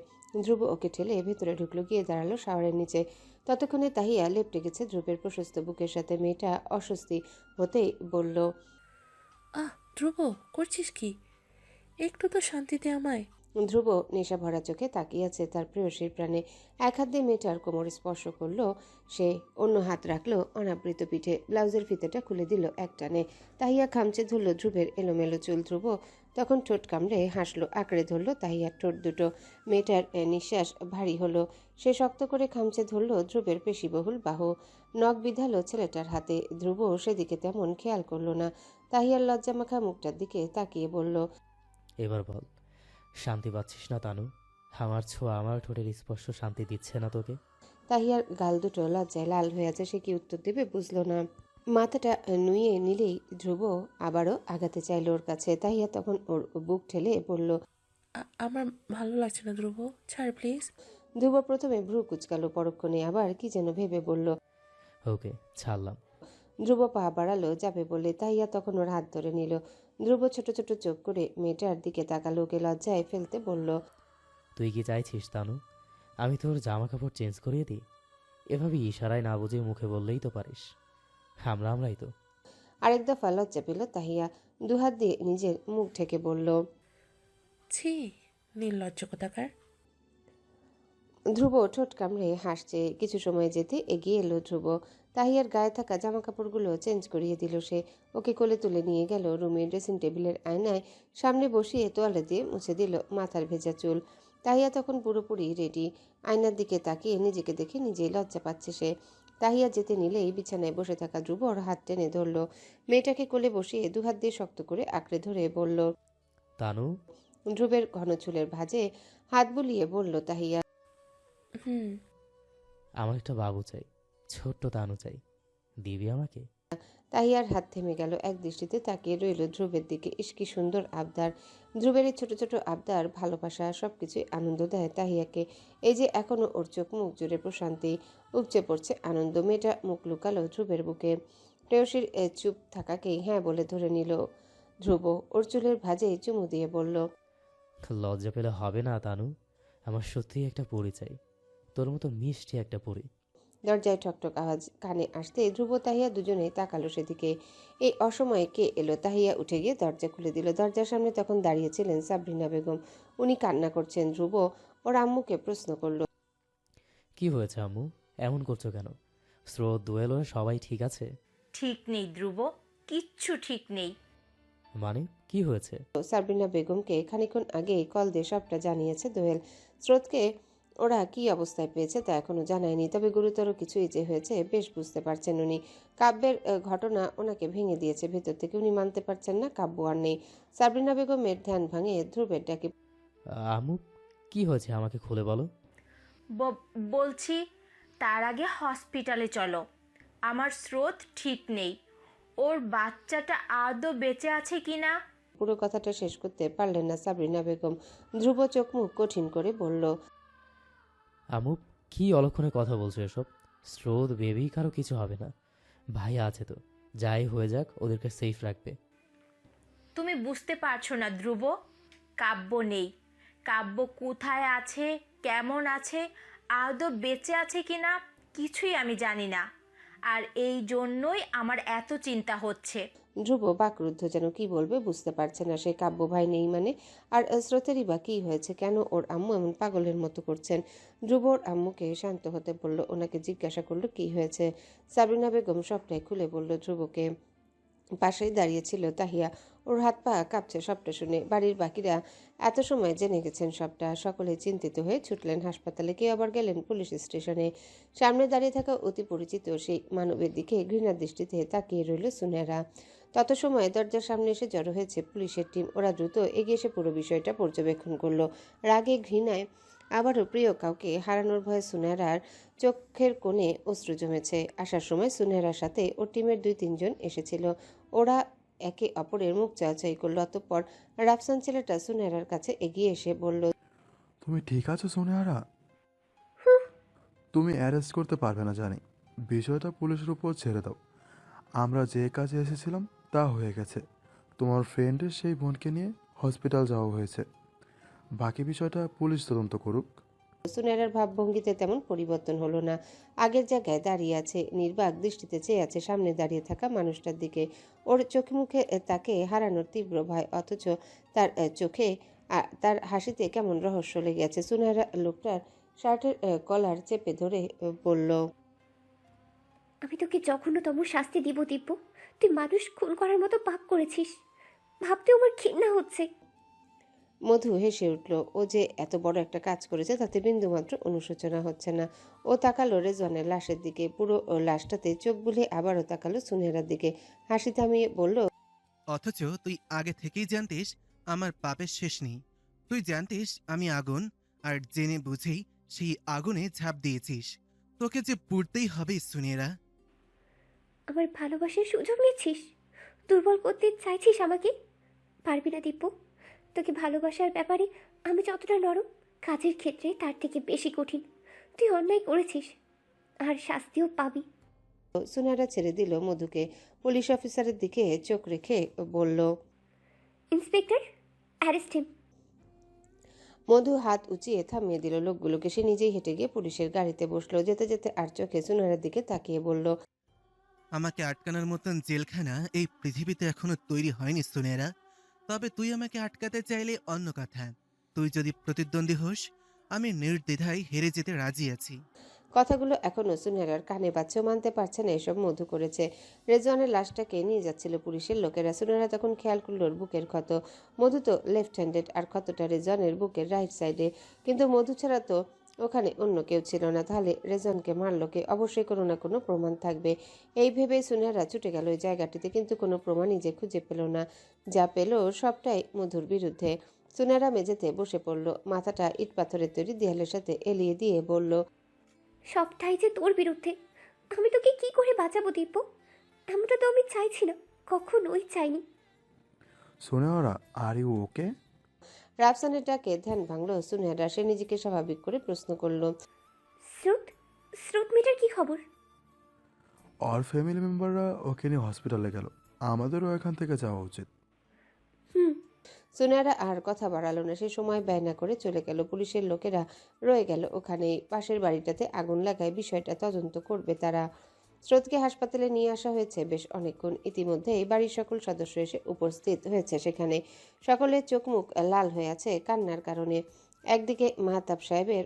ধ্রুব ওকে ঠেলে ভেতরে ঢুকলো, গিয়ে দাঁড়ালো শাওয়ারের নিচে। ততক্ষণে তাহিয়া লেপটে গেছে ধ্রুবের প্রশস্ত বুকের সাথে। মেয়েটা অস্বস্তি হতেই বলল, আহ ধ্রুব, করছিস কি? একটু তো শান্তি দে আমায়। ধ্রুব নেশা ভরা চোখে তাকিয়ে আছে তার প্রেয়সীর প্রাণে। এক হাত দিয়ে মেয়েটার কোমর স্পর্শ করলো সে, অন্য হাত রাখলো অনাবৃত পিঠে, ব্লাউজের ফিতেটা খুলে দিল এক টানে। তাহিয়া খামচে ধরল ধ্রুবের এলোমেলো চুল। ধ্রুব তখন ঠোঁট কামড়ে হাসলো, আঁকড়ে ধরল তাহিয়ার ঠোঁট দুটো। মেয়েটার নিঃশ্বাস ভারী হলো। সে শক্ত করে খামচে ধরল ধ্রুবের পেশিবহুল বাহু, নখ বিঁধালো ছেলেটার হাতে। ধ্রুব সেদিকে তেমন খেয়াল করলো না। তাহিয়ার লজ্জামাখা মুখটার দিকে তাকিয়ে বলল, এবার বল, শান্তি পাচ্ছিস না তানু? আমার ছোঁয়া, আমার ঠোঁটের স্পর্শ শান্তি দিচ্ছে না তোকে? তাহিয়ার গাল দুটো লজ্জায় লাল হয়ে আছে। সে কি উত্তর দেবে বুঝলো না। মাথাটা নুয়ে নিলেই ধ্রুব আবারও আগাতে চাইল ওর কাছে। তাহিয়া তখন ওর বুক ঠেলে বলল, আমার ভালো লাগছে না ধ্রুব, ছাড় প্লিজ। ধ্রুব প্রথমে ভ্রু কুচকালো, পরক্ষণে আবার কি যেন ভেবে বলল। ওকে, ছাড়লাম। ধ্রুব পা বাড়ালো যাবে বলে। তাহিয়া তখন ওর হাত ধরে নিল। ধ্রুব ছোট ছোট চোখ করে মেয়েটার দিকে তাকালো, ওকে লজ্জায় ফেলতে বলল, তুই কি চাইছিস তানু আমি তোর জামা কাপড় চেঞ্জ করিয়ে দিই? এভাবে ইশারায় না বুঝে মুখে বললেই তো পারিস। আমরাই তো। আরেক দফা লজ্জা পেল তাহিয়া। দুহাত দিয়ে নিজের মুখ ঢেকে বলল, ছি, নির্লজ্জ কোথাকার। ধ্রুব ঠোঁট কামড়ে হাসছে। কিছু সময় যেতে এগিয়ে এলো ধ্রুব। তাহিয়ার গায়ে থাকা জামা কাপড়গুলো চেঞ্জ করিয়ে দিল সে। ওকে কোলে তুলে নিয়ে গেল রুমে। ড্রেসিং টেবিলের আয়নায় সামনে বসিয়ে তোয়ালে দিয়ে মুছে দিল মাথার ভেজা চুল। তাহিয়া তখন পুরোপুরি রেডি। আয়নার দিকে তাকিয়ে নিজেকে দেখে নিজেই লজ্জা পাচ্ছে সে। তাহিয়া যেতে নিলেই বিছানায় বসে থাকা ধ্রুব ওর হাত টেনে ধরল। মেয়েটাকে কোলে বসিয়ে দুহাত দিয়ে শক্ত করে আঁকড়ে ধরে বলল, তানু, ধ্রুবের ঘন চুলের ভাঁজে হাত বুলিয়ে বলল তাহিয়া, হুম। আমার একটা বাবু চাই, ছোট্ট তানু চাই, দিবি আমাকে? তাহিয়ার হাত থেমে গেল। এক দৃষ্টিতে তাকিয়ে রইল ধ্রুবের দিকে। ইস কি সুন্দর আবদার! ধ্রুবের এই ছোট ছোট আবদার, ভালোবাসা সবকিছুই আনন্দ দেয় তাহিয়াকে। এই যে এখনো ওর চোখ মুখ জুড়ে প্রশান্তি, উপচে পড়ছে আনন্দ। মেয়েটা মুখ লুকালো ধ্রুবের বুকে। প্রেয়সীর চুপ থাকাকেই হ্যাঁ বলে ধরে নিল ধ্রুব। ওর চুলের ভাঁজে চুমু দিয়ে বলল, লজ্জা পেলে হবে না তানু, আমার সত্যিই একটা পরি চাই, তোর মতো মিষ্টি একটা পরি। দরজায় ঠকঠক আওয়াজ কানে আসতে ধ্রুব তাহিয়া দুজনেই তাকালো সেদিকে। এই অসময়ে কে এলো? তাহিয়া উঠে গিয়ে দরজা খুলে দিল। দরজার সামনে তখন দাঁড়িয়েছিলেন সাবরিনা বেগম। উনি কান্না করছেন। ধ্রুব ওর আম্মুকে প্রশ্ন করল, কি হয়েছে আম্মু, এমন করছো কেন? স্রোত, দোয়েল, ওরা সবাই ঠিক আছে? ঠিক নেই ধ্রুব, কিচ্ছু ঠিক নেই। মানে কি হয়েছে? সাবরিনা বেগমকে খানিকক্ষণ আগে কল দিয়ে সবটা জানিয়েছে দোয়েল। স্রোতকে ওরা কি অবস্থায় পেয়েছে তা এখনো জানায়নি, তবে গুরুতর কিছুই যে হয়েছে বেশ বুঝতে পারছেন উনি। কাব্যের ঘটনা ওনাকে ভেঙে দিয়েছে ভেতর থেকে। উনি মানতে পারছেন না কাব্য আর নেই। সাবরিনা বেগমের ধ্যান ভাঙে ধ্রুবের ডাকে, আম্মু, কি হয়েছে আমাকে খুলে বলো। বলছি তার আগে হসপিটালে চলো। আমার স্রোত ঠিক নেই, ওর বাচ্চাটা আদৌ বেঁচে আছে কিনা। পুরো কথাটা শেষ করতে পারলেন না সাবরিনা বেগম। ধ্রুব চোখ মুখ কঠিন করে বলল, আম্মু, কি অলক্ষণে কথা বলছো এসব? স্রোত, বেবি কারো কিছু হবে না, ভাইয়া আছে তো, যাই হয়ে যাক ওদেরকে সেফ রাখবে। তুমি বুঝতে পারছো না ধ্রুব, কাব্য নেই। কাব্য কোথায় আছে, কেমন আছে, আদৌ বেঁচে আছে কিনা কিছুই আমি জানি না। আর এই জন্যই আমার এত চিন্তা হচ্ছে। ধ্রুব বাকরুদ্ধ, যেন কি বলবে বুঝতে পারছে না সে। কাব্য ভাই নেই মানে? আর স্রোতেরই বা কি হয়েছে? কেন ওর আম্মু এমন পাগলের মতো করছেন? ধ্রুব ওর আম্মুকে শান্ত হতে বলল, ওনাকে জিজ্ঞাসা করলো কি হয়েছে। সাবরিনা বেগম সবটাই খুলে বলল ধ্রুবকে। পাশেই দাঁড়িয়েছিল তাহিয়া। ওর হাত পা কাঁপছে সবটা শুনে। বাড়ির বাকিরা এত সময় জেনে গেছেন সবটা। সকলে চিন্তিত হয়ে ছুটলেন হাসপাতালে, কেউ আবার গেলেন পুলিশ স্টেশনে। সামনে দাঁড়িয়ে থাকা অতি পরিচিত সেই মানবের দিকে ঘৃণার দৃষ্টিতে তাকিয়ে রইল সুনেরা। তত সময় দরজার সামনে এসে জড়ো হয়েছে পুলিশের টিম। ওরা দ্রুত এগিয়ে এসে পুরো বিষয়টা পর্যবেক্ষণ করলো। রাগে ঘৃণায় আবারও প্রিয় কাউকে হারানোর ভয়ে সুনেরার চোখের কোণে অশ্রু জমেছে। আসার সময় সুনেরার সাথে ওর টিমের 2-3 জন এসেছিল। ওরা একে অপরের মুখ চাওয়াচাই করলো। অতঃপর রাফসান ছেলেটা সুনেরার কাছে এগিয়ে এসে বলল, তুমি ঠিক আছো সোনিয়ারা? তুমি অ্যারেস্ট করতে পারবে না জানি, বিষয়টা পুলিশের উপর ছেড়ে দাও। আমরা যে কাজে এসেছিলাম তা হয়ে গেছে। তোমার ফ্রেন্ডের সেই বোনকে নিয়ে হসপিটাল যাওয়া হয়েছে, বাকি বিষয়টা পুলিশ তদন্ত করুক। সুনেরার ভাবভঙ্গিতে তেমন পরিবর্তন হলো না। আগের জায়গায় দাঁড়িয়ে আছে, নির্বাক দৃষ্টিতে চেয়ে আছে সামনে দাঁড়িয়ে থাকা মানুষটার দিকে। ওর চোখে মুখে তাকে হারানোর তীব্র ভয়, অথচ তার চোখে আর তার হাসিতে কেমন রহস্য লেগে আছে। সুনয়রা লোকটার শার্টের কলার চেপে ধরে বলল, আমি তোকে জঘন্যতম শাস্তি দিব দিব্য। তুই মানুষ খুন করার মতো পাপ করেছিস, ভাবতে আমার ঘৃণা হচ্ছে। মধু হেসে উঠল। ও যে এত বড় একটা কাজ করেছে তাতে বিন্দুমাত্র অনুশোচনা হচ্ছে না। ও তাকালো রেজওয়ানের লাশের দিকে, পুরো লাশটাতে চোখ বুলিয়ে আবারও তাকালো সুনয়রার দিকে, হাসি থামিয়ে বলল, অথচ তুই আগে থেকেই জানতিস আমার পাপের শেষ নেই। তুই জানতিস আমি আগুন, আর জেনে বুঝেই সেই আগুনে ঝাঁপ দিয়েছিস। তোকে যে পুড়তেই হবে সুনেরা। আমার ভালোবাসার সুযোগ নিচ্ছিস, দুর্বল করতে চাইছিস আমাকে। পারবি না দিব্য। তোকে ভালোবাসার ব্যাপারে আমি যতটা নরম, কাজের ক্ষেত্রে তার থেকে বেশি কঠিন। তুই অন্যায় করেছিস, আর শাস্তিও পাবি। সুনয়রা ছেড়ে দিল মধুকে। পুলিশ অফিসারের দিকে চোখ রেখে বলল, ইন্সপেক্টর, অ্যারেস্ট হিম। মধু হাত উঁচিয়ে থামিয়ে দিল লোকগুলোকে। সে নিজেই হেঁটে গিয়ে পুলিশের গাড়িতে বসলো। যেতে যেতে আর চোখে সুনয়রার দিকে তাকিয়ে বলল, আমাকে আটকানোর মতন জেলখানা এই পৃথিবীতে এখনো তৈরি হয়নি সুনেরা। তবে তুই আমাকে আটকাতে চাইলে অন্য কথা। তুই যদি প্রতিদ্বন্দ্বী হোস, আমি নির্দ্বিধায় হেরে যেতে রাজি আছি। কথাগুলো এখনো সুনয়রার কানে বাজছেও, মানতে পারছে না এসব মধু করেছে। রেজওয়ানের লাশটাকে নিয়ে যাচ্ছিল পুলিশের লোকেরা। সুনয়রা তখন খেয়াল করল ওর বুকের ক্ষত। মধু তো লেফট হ্যান্ডেড, আর ক্ষতটা রেজওয়ানের বুকের রাইট সাইডে। কিন্তু মধু ছাড়া তো ওখানে অন্য কেউ ছিল না। তাহলে রেজওয়ানকে মারল কে? অবশ্যই কোনো না কোনো প্রমাণ থাকবে। এই ভেবে সুনয়রা ছুটে গেল ওই জায়গাটিতে, কিন্তু কোনো প্রমাণই যে খুঁজে পেল না। যা পেল সবটাই মধুর বিরুদ্ধে। সুনয়রা মেঝেতে বসে পড়ল, মাথাটা ইট পাথরের তৈরি দেয়ালের সাথে এলিয়ে দিয়ে বলল, সবটাই যে তোর বিরুদ্ধে। আমি তোকে কি করে বাঁচাবো দিব্য? এমনটা তো আমি চাইছি না, কখনোই চাইনি। Sunehra, are you okay? রাফসানের ডাকে ধ্যান ভাঙল সুনয়রা। সে নিজেকে স্বাভাবিক করে প্রশ্ন করল, স্রোত, স্রোত মেয়েটার কি খবর? ওর ফ্যামিলি মেম্বাররা ওকে নিয়ে হসপিটালে গেল। আমাদেরও এখান থেকে যাওয়া উচিত। হুম। সুনয়রা আর কথা বাড়ালো না। সে সময় ব্যয় না করে চলে গেল। পুলিশের লোকেরা রয়ে গেল ওখানে। পাশের বাড়িটাতে আগুন লাগায় বিষয়টা তদন্ত করবে তারা। স্রোতকে হাসপাতালে নিয়ে আসা হয়েছে বেশ অনেকক্ষণ। ইতিমধ্যেই বাড়ির সকল সদস্য এসে উপস্থিত হয়েছে সেখানে। সকলের চোখ মুখ লাল হয়ে আছে কান্নার কারণে। একদিকে মাহতাব সাহেবের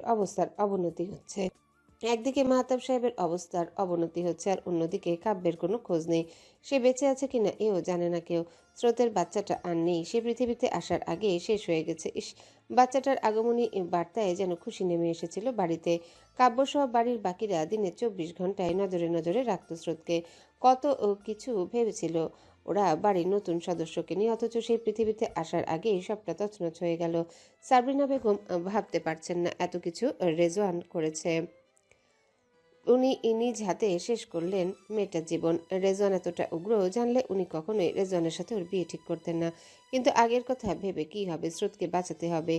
অবস্থার অবনতি হচ্ছে আর অন্যদিকে কাব্যের কোনো খোঁজ নেই। সে বেঁচে আছে কিনা এও জানে না কেউ। স্রোতের বাচ্চাটা আর নেই, সে পৃথিবীতে আসার আগে শেষ হয়ে গেছে। বাচ্চাটার আগমনী বার্তায় যেন খুশি নেমে এসেছিল বাড়িতে। কাব্যসহ বাড়ির বাকিরা দিনে 24 ঘন্টায় নজরে নজরে রাখত স্রোতকে। কত কিছু ভেবেছিল ওরা বাড়ির নতুন সদস্যকে নিয়ে, অথচ সেই পৃথিবীতে আসার আগেই সবটা তছনছ হয়ে গেল। সাবরিনা বেগম ভাবতে পারছেন না এত কিছু রেজওয়ান করেছে। উনি নিজ হাতে শেষ করলেন মেয়েটার জীবন। রেজওয়ান এতটা উগ্র জানলে উনি কখনোই রেজওয়ানের সাথে ওর বিয়ে ঠিক করতেন না। কিন্তু আগের কথা ভেবে কি হবে? স্রোতকে বাঁচাতে হবে,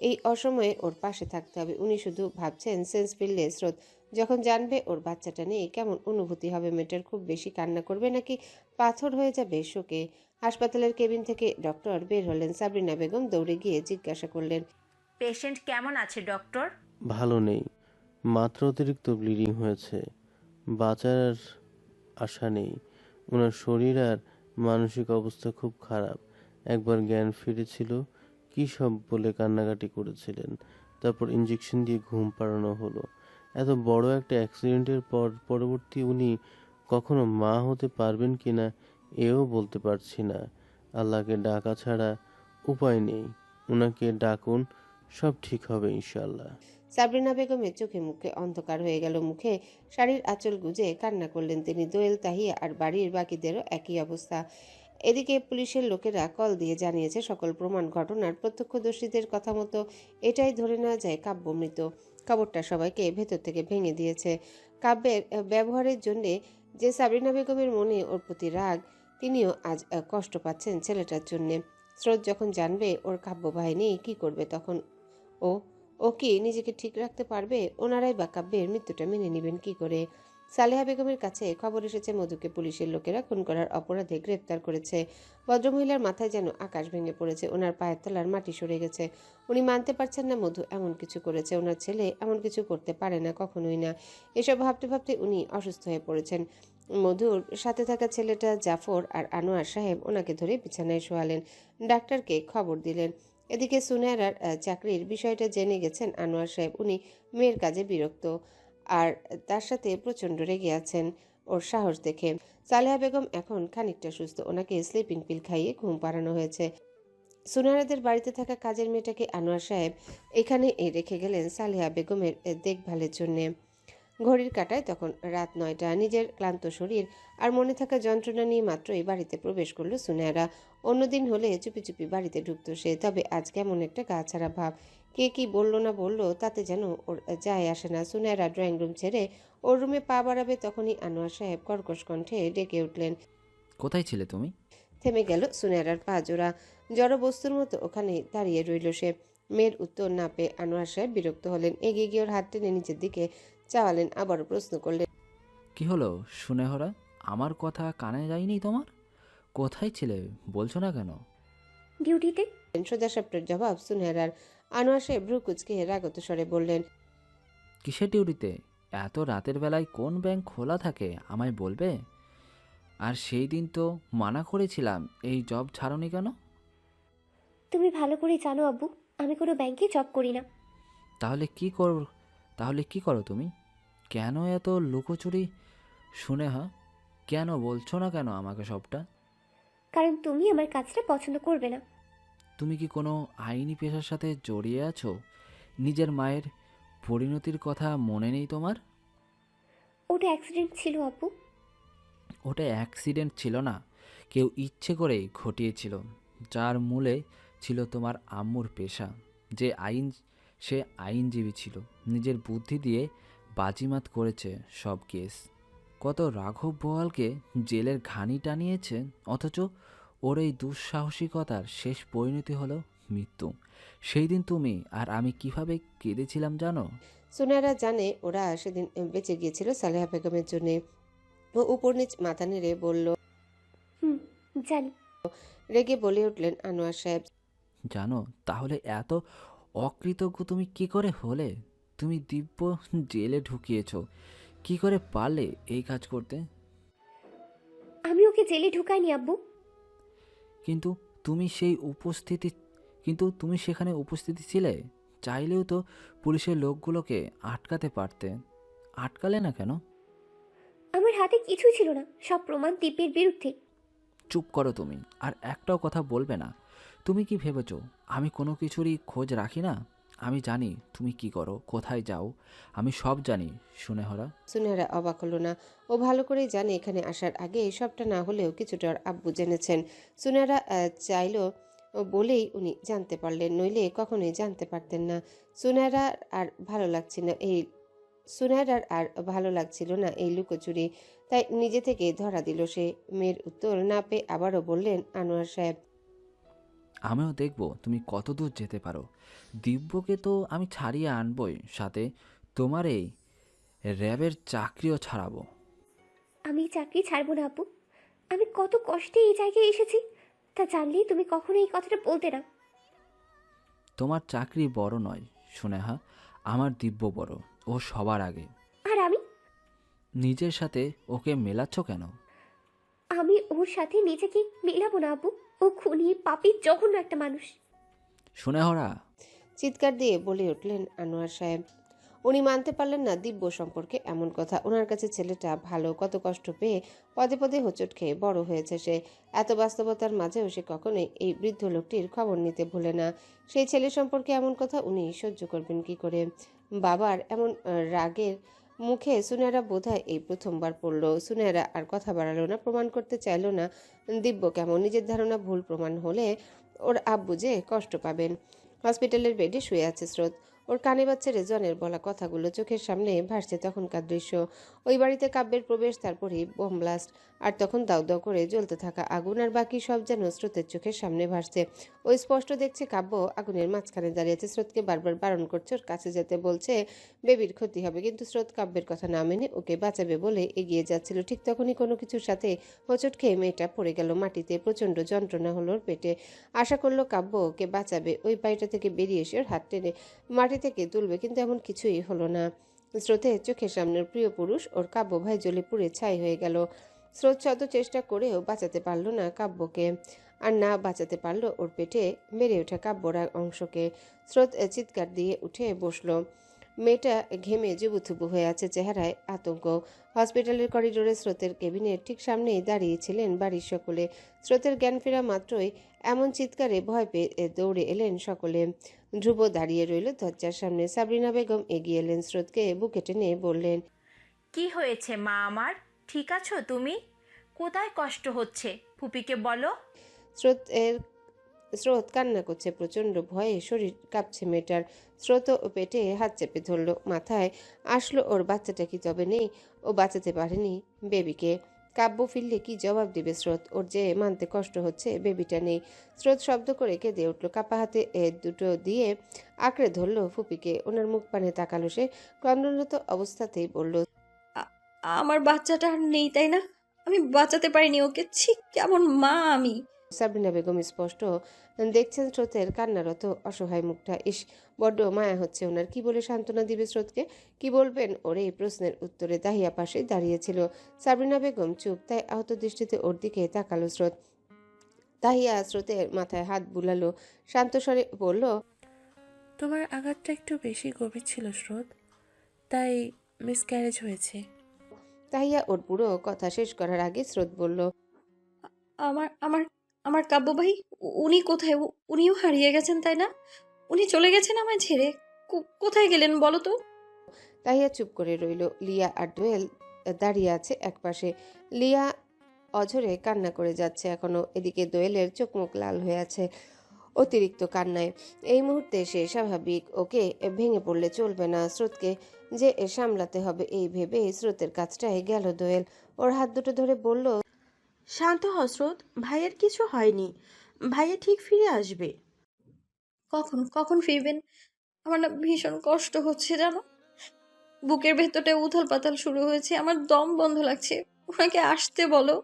এই অসময়ে ওর পাশে থাকতে হবে। উনি শুধু ভাবছেন সেন্স ফিরলে স্রোত যখন জানবে ওর বাচ্চাটা নেই কেমন অনুভূতি হবে মেয়েটার। খুব বেশি কান্না করবে নাকি পাথর হয়ে যাবে শোকে? হাসপাতালের কেবিন থেকে ডক্টর বের হলেন। সাবরিনা বেগম দৌড়ে গিয়ে জিজ্ঞাসা করলেন, পেশেন্ট কেমন আছে ডক্টর? ভালো নেই, মাত্র অতিরিক্ত ব্লিডিং হয়েছে, বাঁচার আশা নেই। ওনার শরীর আর মানসিক অবস্থা খুব খারাপ। একবার জ্ঞান ফিরেছিল, কী সব বলে কান্নাকাটি করেছিলেন। তারপর ইঞ্জেকশন দিয়ে ঘুম পাড়ানো হলো। এত বড় একটা অ্যাক্সিডেন্টের পরবর্তী উনি কখনো মা হতে পারবেন কিনা এও বলতে পারছি না। আল্লাহকে ডাকা ছাড়া উপায় নেই। ওনাকে ডাকুন, সব ঠিক হবে ইনশাল্লাহ। সাবরিনা বেগমের চোখে মুখে অন্ধকার হয়ে গেল। মুখে শাড়ির আঁচল গুজে কান্না করলেন তিনি। দোয়েল, তাহিয়া আর বাড়ির বাকিদেরও একই অবস্থা। এদিকে পুলিশের লোকেরা কল দিয়ে জানিয়েছে সকল প্রমাণ ঘটনার প্রত্যক্ষদর্শীদের কথা মতো এটাই ধরে নেওয়া যায় কাব্য মৃত। খবরটা সবাইকে ভেতর থেকে ভেঙে দিয়েছে। কাব্যের ব্যবহারের জন্যে যে সাবরিনা বেগমের মনে ওর প্রতি রাগ, তিনিও আজ কষ্ট পাচ্ছেন ছেলেটার জন্যে। স্রোত যখন জানবে ওর কাব্য বাহিনী কি করবে তখন? ও কি নিজেকে ঠিক রাখতে পারবে? ওনারাই বা কাব্যের মৃত্যুটা মেনে নেবেন কি করে? সালেহা বেগমের কাছে খবর এসেছে মধুকে পুলিশের লোকেরা খুন করার অপরাধে গ্রেপ্তার করেছে। ভদ্রমহিলার মাথায় যেন আকাশ ভেঙে পড়েছে। ওনার পায়ের তলার মাটি সরে গেছে। উনি মানতে পারছেন না মধু এমন কিছু করেছে। ওনার ছেলে এমন কিছু করতে পারে না, কখনোই না। এসব ভাবতে ভাবতে উনি অসুস্থ হয়ে পড়েছেন। মধুর সাথে থাকা ছেলেটা জাফর আর আনোয়ার সাহেব ওনাকে ধরে বিছানায় শোয়ালেন। ডাক্তারকে খবর দিলেন। এদিকে সুনেহারার চাকরির বিষয়টা জেনে গেছেন আনোয়ার সাহেব। উনি মেয়ের কাজে বিরক্ত আর তার সাথে প্রচণ্ড রেগে আছেন ওর সাহস দেখে। সালেহা বেগম এখন খানিকটা সুস্থ, ওনাকে স্লিপিং পিল খাইয়ে ঘুম পাড়ানো হয়েছে। সুনেহারাদের বাড়িতে থাকা কাজের মেয়েটাকে আনোয়ার সাহেব এখানে রেখে গেলেন সালেহা বেগমের দেখভালের জন্যে। ঘড়ির কাঁটায় তখন রাত 9টা। নিজের ক্লান্ত শরীর আর মনে থাকা যন্ত্রণা নিয়ে মাত্রই বাড়িতে প্রবেশ করলো সুনেহারা। অন্যদিন হলে চুপি চুপি বাড়িতে ঢুকতো সে, তবে আজ কেমন একটা গা ছাড়া ভাব। কে কি বললো না বললো তাতে যেন ওর যায় আসে না। সুনেহারা ড্রয়িং রুম ছেড়ে ওর রুমে পা বাড়াবে তখনই আনোয়ার সাহেব কর্কশ কণ্ঠে ডেকে উঠলেন। কোথায় ছিলে তুমি? থেমে গেল সুনেহারার পা জোড়া। জড় বস্তুর মতো ওখানে দাঁড়িয়ে রইল সে। মেয়ের উত্তর না পেয়ে আনোয়ার সাহেব বিরক্ত হলেন। এগিয়ে গিয়ে ওর হাত টেনে নিচের দিকে চাওয়ালেন, আবারও প্রশ্ন করলেন, কি হলো সুনেহরা? আমার কথা কানে যায়নি তোমার? কোথায় ছিলে বলছো না কেন? ডিউটিতে। সোজাসাপটার জবাব সুনেহারার। আনোয়ার সাহেব ভ্রু কুচকে রাগত স্বরে বললেন, কিসের ডিউটিতে? এত রাতের বেলায় কোন ব্যাংক খোলা থাকে আমায় বলবে? আর সেই দিন তো মানা করেছিলাম, এই জব ছাড়নি কেন? তুমি ভালো করে জানো আব্বু, আমি কোনো ব্যাংকে জব করি না। তাহলে কি করো তুমি? কেন এত লুকোচুরি সুনেহা? কেন বলছো না কেন আমাকে সবটা? কারণ তুমি আমার কাজটা পছন্দ করবে না। তুমি কি কোনো আইনি পেশার সাথে জড়িয়ে আছো? নিজের মায়ের পরিণতির কথা মনে নেই তোমার? ওটা অ্যাক্সিডেন্ট ছিল আব্বু। ওটা অ্যাক্সিডেন্ট ছিল না, কেউ ইচ্ছে করেই ঘটিয়েছিল। যার মূলে ছিল তোমার আম্মুর পেশা। সে আইনজীবী ছিল, নিজের বুদ্ধি দিয়ে বাজিমাত করেছে সব কেস। কত রাঘব বোয়ালকে জেলের ঘানি টানিয়েছে, অথচ ওর এই দুঃসাহসিকতার শেষ পরিণতি হলো মৃত্যু। সেই দিন তুমি আর আমি কিভাবে কেঁদেছিলাম জানো? সুনেহারা জানে ওরা সেদিন বেঁচে গিয়েছিল সালেহা বেগমের জন্যে। ও উপর নিচ মাথা নেড়ে বলল, জানি। রেগে বলে উঠলেন আনোয়ার সাহেব, জানো? তাহলে এত অকৃতজ্ঞ তুমি কি করে হলে? তুমি দিব্য জেলে ঢুকিয়েছ, কি করে পারলে এই কাজ করতে? আমি ওকে জেলে ঢুকাইনি আব্বু। কিন্তু তুমি সেখানে উপস্থিতি ছিলে। চাইলেও তো পুলিশের লোকগুলোকে আটকাতে পারতে, আটকালে না কেন? আমার হাতে কিছুই ছিল না, সব প্রমাণ দীপের বিরুদ্ধে। চুপ করো তুমি, আর একটাও কথা বলবে না। তুমি কি ভেবেছো আমি কোনো কিছুরই খোঁজ রাখি না? আমি জানি তুমি কি করো, কোথায় যাও, আমি সব জানি সুনেহরা। সুনেহারা অবাক হলো না। ও ভালো করেই জানে এখানে আসার আগে সবটা না হলেও কিছুটা ওর আব্বু জেনেছেন। সুনেহারা চাইলো বলেই উনি জানতে পারলেন, নইলে কখনোই জানতে পারতেন না। সুনেহারার আর ভালো লাগছিল না এই লুকোচুরি, তাই নিজে থেকে ধরা দিল সে। মেয়ের উত্তর না পেয়ে আবারও বললেন আনোয়ার সাহেব, আমিও দেখব তুমি কত দূর যেতে পারো। দিব্যকে তো আমি ছাড়িয়ে আনবই, সাথে তোমার এই র্যাবের চাকরিও ছাড়াবো। আমি চাকরি ছাড়বো না আব্বু। আমি কত কষ্টে এই জায়গায় এসেছি তা জানলেই তুমি কখনো এই কথাটা বলতে না। তোমার চাকরি বড় নয় সুনেহা, আমার দিব্য বড়, ও সবার আগে। আর আমি? নিজের সাথে ওকে মেলাচ্ছ কেন? আমি ওর সাথে নিজেকে মেলাবো না আব্বু। ও খুনি, পাপী, জঘন্য একটা মানুষ। সুনেহরা! চিৎকার দিয়ে বলে উঠলেন আনোয়ার সাহেব। উনি মানতে পারলেন না দিব্য সম্পর্কে এমন কথা। ওনার কাছে ছেলেটা ভালো, কত কষ্ট পেয়ে পদে পদে হোঁচট খেয়ে বড় হয়েছে সে। এত বাস্তবতার মাঝেও সে কখনোই এই বৃদ্ধ লোকটির খবর নিতে ভুলে না। সেই ছেলে সম্পর্কে এমন কথা উনি সহ্য করবেন কি করে? বাবার এমন রাগের মুখে সুনেহারা বোধহয় এই প্রথমবার পড়ল। সুনেহারা আর কথা বাড়ালো না, প্রমাণ করতে চাইল না দিব্য কেমন। নিজের ধারণা ভুল প্রমাণ হলে ওর আব্বু যে কষ্ট পাবেন। হসপিটালের বেডে শুয়ে আছে স্রোত। ওর কানে বাজছে রেজওয়ানের বলা কথাগুলো, চোখের সামনে ভাসছে তখনকার দৃশ্য। ওই বাড়িতে কাব্যের প্রবেশ, তারপরই বোম ব্লাস্ট, আর তখন দাউ দাউ করে জ্বলতে থাকা আগুন, আর বাকি সব যেন স্রোতের চোখের সামনে ভাসছে। ওই স্পষ্ট দেখছে কাব্য আগুনের মাঝখানে দাঁড়িয়েছে, স্রোতকে বারবার বারণ করছে ওর কাছে যেতে, বলছে বেবির ক্ষতি হবে, কিন্তু স্রোত কাব্যের কথা না মেনে ওকে বাঁচাবে বলে এগিয়ে যাচ্ছিল। ঠিক তখনই কোনো কিছুর সাথে হোঁচট খেয়ে মেয়েটা পড়ে গেল মাটিতে। প্রচণ্ড যন্ত্রণা হলো ওর পেটে। আশা করলো কাব্য ওকে বাঁচাবে, ওই বাড়িটা থেকে বেরিয়ে এসে ওর হাত টেনে মাটি থেকে তুলবে, কিন্তু এমন কিছুই হলো না। স্রোতের চোখের সামনের প্রিয় পুরুষ ওর কাব্য ভাই জ্বলে পুড়ে ছাই হয়ে গেল। স্রোত শত চেষ্টা করেও বাঁচাতে পারল না কাব্যকে। আর না বাঁচাতে পারল ওর পেটে বেড়ে ওঠা কাব্যরা অংশকে। স্রোত চিৎকার দিয়ে উঠে বসলো। মেয়েটা ঘেমে জুবুথুবু হয়ে আছে, চেহারায় আতঙ্ক। হসপিটালের করিডোরে স্রোতের কেবিনের ঠিক সামনেই দাঁড়িয়েছিলেন বাড়ির সকলে। স্রোতের জ্ঞান ফেরা মাত্রই এমন চিৎকারে ভয় পেয়ে দৌড়ে এলেন সকলে। ধ্রুব দাঁড়িয়ে রইল দরজার সামনে। সাবরিনা বেগম এগিয়ে এলেন, স্রোতকে বুকে টেনে বললেন, কি হয়েছে মা আমার? ঠিক আছো তুমি? কোথায় কষ্ট হচ্ছে ফুপিকে বলো। স্রোত কান্না করছে প্রচণ্ড ভয়ে, শরীর কাঁপছে মেয়েটার। স্রোত ও পেটে হাত চেপে ধরল। মাথায় আসলো ওর বাচ্চাটা কি তবে নেই? ও বাঁচাতে পারেনি বেবিকে। কাব্য ফিরলে কি জবাব দিবে স্রোত? ওর যে মানতে কষ্ট হচ্ছে বেবিটা নেই। স্রোত শব্দ করে কেঁদে উঠল, কাপা হাতে দুটো দিয়ে আঁকড়ে ধরল ফুপিকে। ওনার মুখ পানে তাকালো সে, ক্রন্দনরত অবস্থাতেই বলল, আমার বাচ্চাটা আর নেই তাই না? আমি বাঁচাতে পারিনি ওকে। ছি, কেমন মা আমি। সাবরিনা বেগম স্পষ্ট দেখছেন স্রোতের কান্নারত অসহায় মুখটা। ইস, বড্ড মায়া হচ্ছে ওনার। কি বলে সান্ত্বনা দিবে স্রোতকে? কি বলবেন ওর এই প্রশ্নের উত্তরে? দাহিয়া পাশে দাঁড়িয়েছিল। সাবরিনা বেগম চুপ, তাই আহত দৃষ্টিতে ওর দিকে তাকালো স্রোত। তাহিয়া স্রোতের মাথায় হাত বুলালো, শান্ত স্বরে বলল, তোমার আঘাতটা একটু বেশি গভীর ছিল স্রোত, তাই মিসক্যারেজ হয়েছে। তাহিয়া ওর পুরো কথা শেষ করার আগে স্রোত বলল, আমার আমার আমার কাব্য ভাই, উনি কোথায়? উনিও হারিয়ে গেছেন তাই না? উনি চলে গেছেন আমায় ছেড়ে। কোথায় গেলেন বলো তো? তাহিয়া চুপ করে রইল। লিয়া আর দোয়েল দাঁড়িয়ে আছে একপাশে। লিয়া অঝরে কান্না করে যাচ্ছে এখনো। এদিকে দোয়েলের চোখ মুখ লাল হয়ে আছে অতিরিক্ত কান্নায়। এই মুহূর্তে সে স্বাভাবিক, ওকে ভেঙে পড়লে চলবে না। স্রোতকে যে সামলাতে হবে এই ভেবে স্রোতের কাছটায় গেল দোয়েল। ওর হাত দুটো ধরে বলল, শান্ত হ স্রোত, ভাইয়ের কিছু হয়নি, ভাইয়া ঠিক ফিরে আসবে। কখন কখন ফিরবেন? আমার না ভীষণ কষ্ট হচ্ছে জানো। বুকের ভেতরটা উথাল পাতাল শুরু হয়েছে, আমার দম বন্ধ লাগছে। ওনাকে আসতে বলো,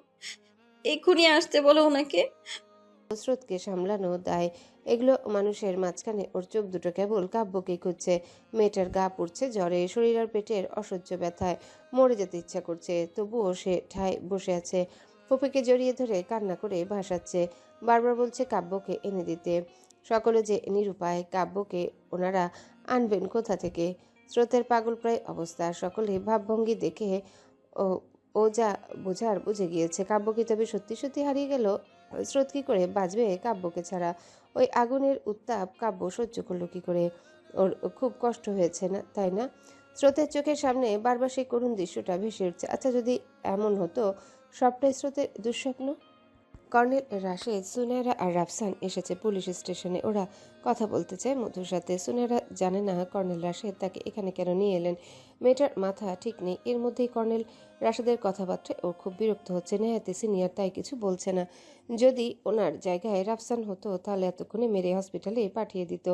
এক্ষুনি আসতে বলো ওনাকে। স্রোতকে সামলানো দায়। এগুলো মানুষের মাঝখানে ওর চোখ দুটো কেবল কাব্যকে খুঁজছে। মেয়েটার গা পুড়ছে জ্বরে, শরীর আর পেটের অসহ্য ব্যথায় মরে যেতে ইচ্ছা করছে, তবুও সে ঠায় বসে আছে। ফুপিকে জড়িয়ে ধরে কান্না করে ভাসাচ্ছে, বারবার বলছে কাব্যকে এনে দিতে। সকলে যে নিরুপায়, কাব্যকে ওনারা আনবেন কোথা থেকে? স্রোতের পাগল প্রায় অবস্থা। সকলে ভাবভঙ্গি দেখে ও ও যা বোঝার বুঝে গিয়েছে। কাব্য কি তবে সত্যি সত্যি হারিয়ে গেল? স্রোত কি করে বাঁচবে কাব্যকে ছাড়া? ওই আগুনের উত্তাপ কাব্য সহ্য করলো কি করে? ওর খুব কষ্ট হয়েছে না, তাই না? স্রোতের চোখের সামনে বারবার সেই করুণ দৃশ্যটা ভেসে উঠছে। আচ্ছা, যদি এমন হতো সবটাই স্রোতের দুঃস্বপ্ন? কর্নেল রাশেদ, সুনেরা আর রাফসান এসেছে পুলিশ স্টেশনে। ওরা কথা বলতে চায় মধুর সাথে। সুনেরা জানে না কর্নেল রাশেদ তাকে এখানে কেন নিয়ে এলেন। মেয়েটার মাথা ঠিক নেই। এর মধ্যেই কর্নেল রাশেদের কথাবার্তায় ওর খুব বিরক্ত হচ্ছে। নেহাতে সিনিয়র, তাই কিছু বলছে না। যদি ওনার জায়গায় রাফসান হতো তাহলে এতক্ষণে মেরে হসপিটালে পাঠিয়ে দিত।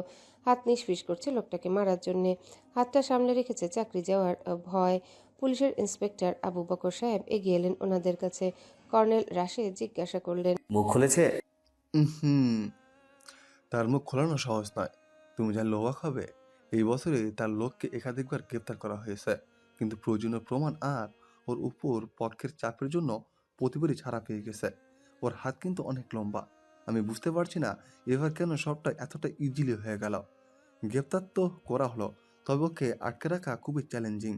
হাত নিষ্পিস করছে লোকটাকে মারার জন্যে। হাতটা সামলে রেখেছে চাকরি যাওয়ার ভয়। পুলিশের ইন্সপেক্টর আবু বকর সাহেব এগিয়ে এলেন ওনাদের কাছে। কর্নেল রাশেদ জিজ্ঞাসা করলেন, মুখ খুলেছে? হুম, তার মুখ খোলানো সহজ নয়। তুমি জানলে অবাক হবে। এই বছরে তার লোককে একাধিকবার গ্রেপ্তার করা হয়েছে, কিন্তু প্রয়োজনীয় প্রমাণ আর ওর উপর পক্ষের চাপের জন্য প্রতিবারই ছাড়া পেয়ে গেছে। ওর হাত কিন্তু অনেক লম্বা। আমি বুঝতে পারছি না এবার কেন সবটা এতটা ইজিলি হয়ে গেল। গ্রেপ্তার তো করা হলো, তবে ওকে আটকে রাখা খুবই চ্যালেঞ্জিং।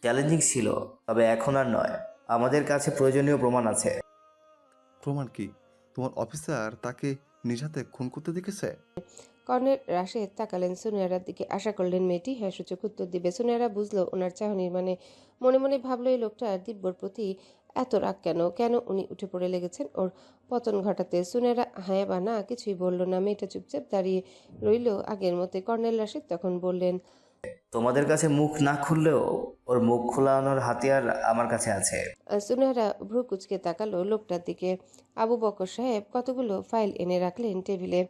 চ্যালেঞ্জিং ছিল, তবে এখন আর নয়। আমাদের কাছে প্রয়োজনীয় প্রমাণ আছে। প্রমাণ কি? তোমার অফিসার তাকে নিজ হাতে খুন করতে দেখেছে? কর্নেল রাশেদ তাকালেন সুনেরার দিকে, আশা করলেন মেয়েটি হ্যাঁ সূচক উত্তর দিবে। সুনেরা বুঝলো ওনার চাহনির মানে। মনে মনে ভাবলো এই লোকটার দিব্যর প্রতি এত রাগ কেন? কেন উনি উঠে পড়ে লেগেছেন ওর পতন ঘটাতে? সুনেরা হ্যাঁ বা না কিছুই বলল না। মেয়েটা চুপচাপ দাঁড়িয়ে রইল আগের মতে। কর্নেল রাশেদ তখন বললেন, তোমাদের কাছে মুখ না খুললেও ওর মুখ খোলানোর হাতিয়ার আমার কাছে আছে। সুনেরা ভ্রু কুচকে তাকালো লোকটার দিকে। আবু বকর সাহেব কতগুলো ফাইল এনে রাখলেন টেবিলে।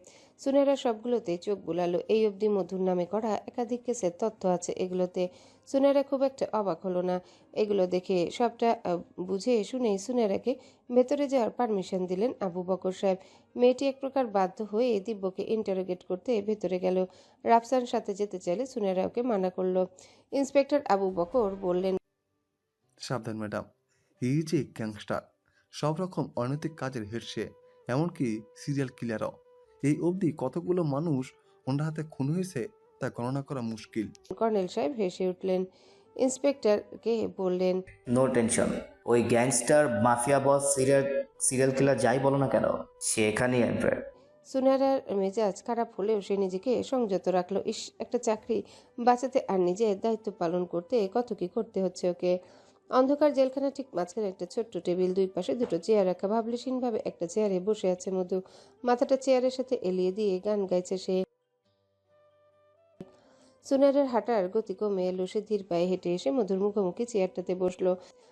সুনেরা সবগুলোতে চোখ বুলালো। এই অবধি মধুর নামে করা একাধিক কেসের তথ্য আছে এগুলোতে। সুনেরা খুব একটা অবাক হলো না। এগুলো দেখে সবটা বুঝে শুনেই সুনেরাকে ভেতরে যাওয়ার পারমিশন দিলেন আবু বকর সাহেব। মেয়েটি এক প্রকার বাধ্য হয়ে দিব্যকে ইন্টারোগেট করতে ভেতরে গেল। রাফসান সাথে যেতে চাইলে সুনেরা ওকে মানা করলো। ইন্সপেক্টর আবু বকর বললেন, সাবধান ম্যাডাম, এই যে গ্যাংস্টার, সব রকম অনৈতিক কাজের হেড সে। এমনকি সিরিয়াল কিলারও। এই অবধি কতগুলো মানুষ ওনার হাতে খুন হয়েছে তা গণনা করা মুশকিল। কর্নেল সাহেব হেসে উঠলেন। ইন্সপেক্টরকে বললেন, নো টেনশন, ওই গ্যাংস্টার মাফিয়া বস সিরিয়াল কিলার যাই বলো না কেন, সে এখানেই এন্ট্রার। সুনারার মেজাজ খারাপ হলেও সে নিজেকে সংযত রাখলো। একটা চাকরি বাঁচাতে আর নিজের দায়িত্ব পালন করতে কত কি করতে হচ্ছে ওকে। অন্ধকার জেলখানা ঠিক মাঝখানে একটা ছোট্ট টেবিল, দুই পাশে দুটো চেয়ার রাখা। ভাবলেশীনভাবে একটা চেয়ারে বসে আছে মধু। মাথাটা চেয়ারের সাথে এলিয়ে দিয়ে গান গাইছে সে। সুনারের হাঁটার গতি কমে এলো। সে ধীর পায়ে হেঁটে এসে মধুর মুখোমুখি চেয়ারটাতে বসলো।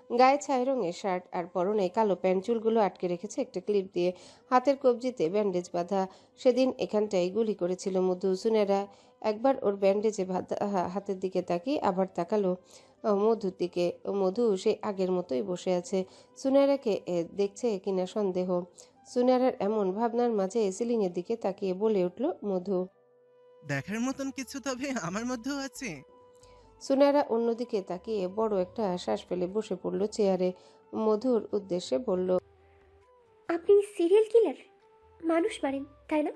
গায়ে ছাই রঙের শার্ট আর পরনে কালো প্যান্ট, চুলগুলো আটকে রেখেছে একটা ক্লিপ দিয়ে। হাতের কবজিতে ব্যান্ডেজ বাঁধা। সেদিন এখানটায় গুলি করেছিল মধু। সুনেরা একবার ওর ব্যান্ডেজে বাঁধা হাতের দিকে তাকিয়ে আবার তাকালো মধুর দিকে। মধু সে আগের মতোই বসে আছে। সুনেরাকে দেখছে কিনা সন্দেহ। সুনেরার এমন ভাবনার মাঝে সিলিংয়ের দিকে তাকিয়ে বলে উঠল মধু, দেখার মতন কিছু তবে আমার মধ্যেও আছে। সুনারা অন্যদিকে তাকিয়ে বড় একটা শ্বাস ফেলে বসে পড়ল চেয়ারে। মধুর উদ্দেশ্যে বলল, আপনি সিরিয়াল কিলার, মানুষ মারেন তাই না?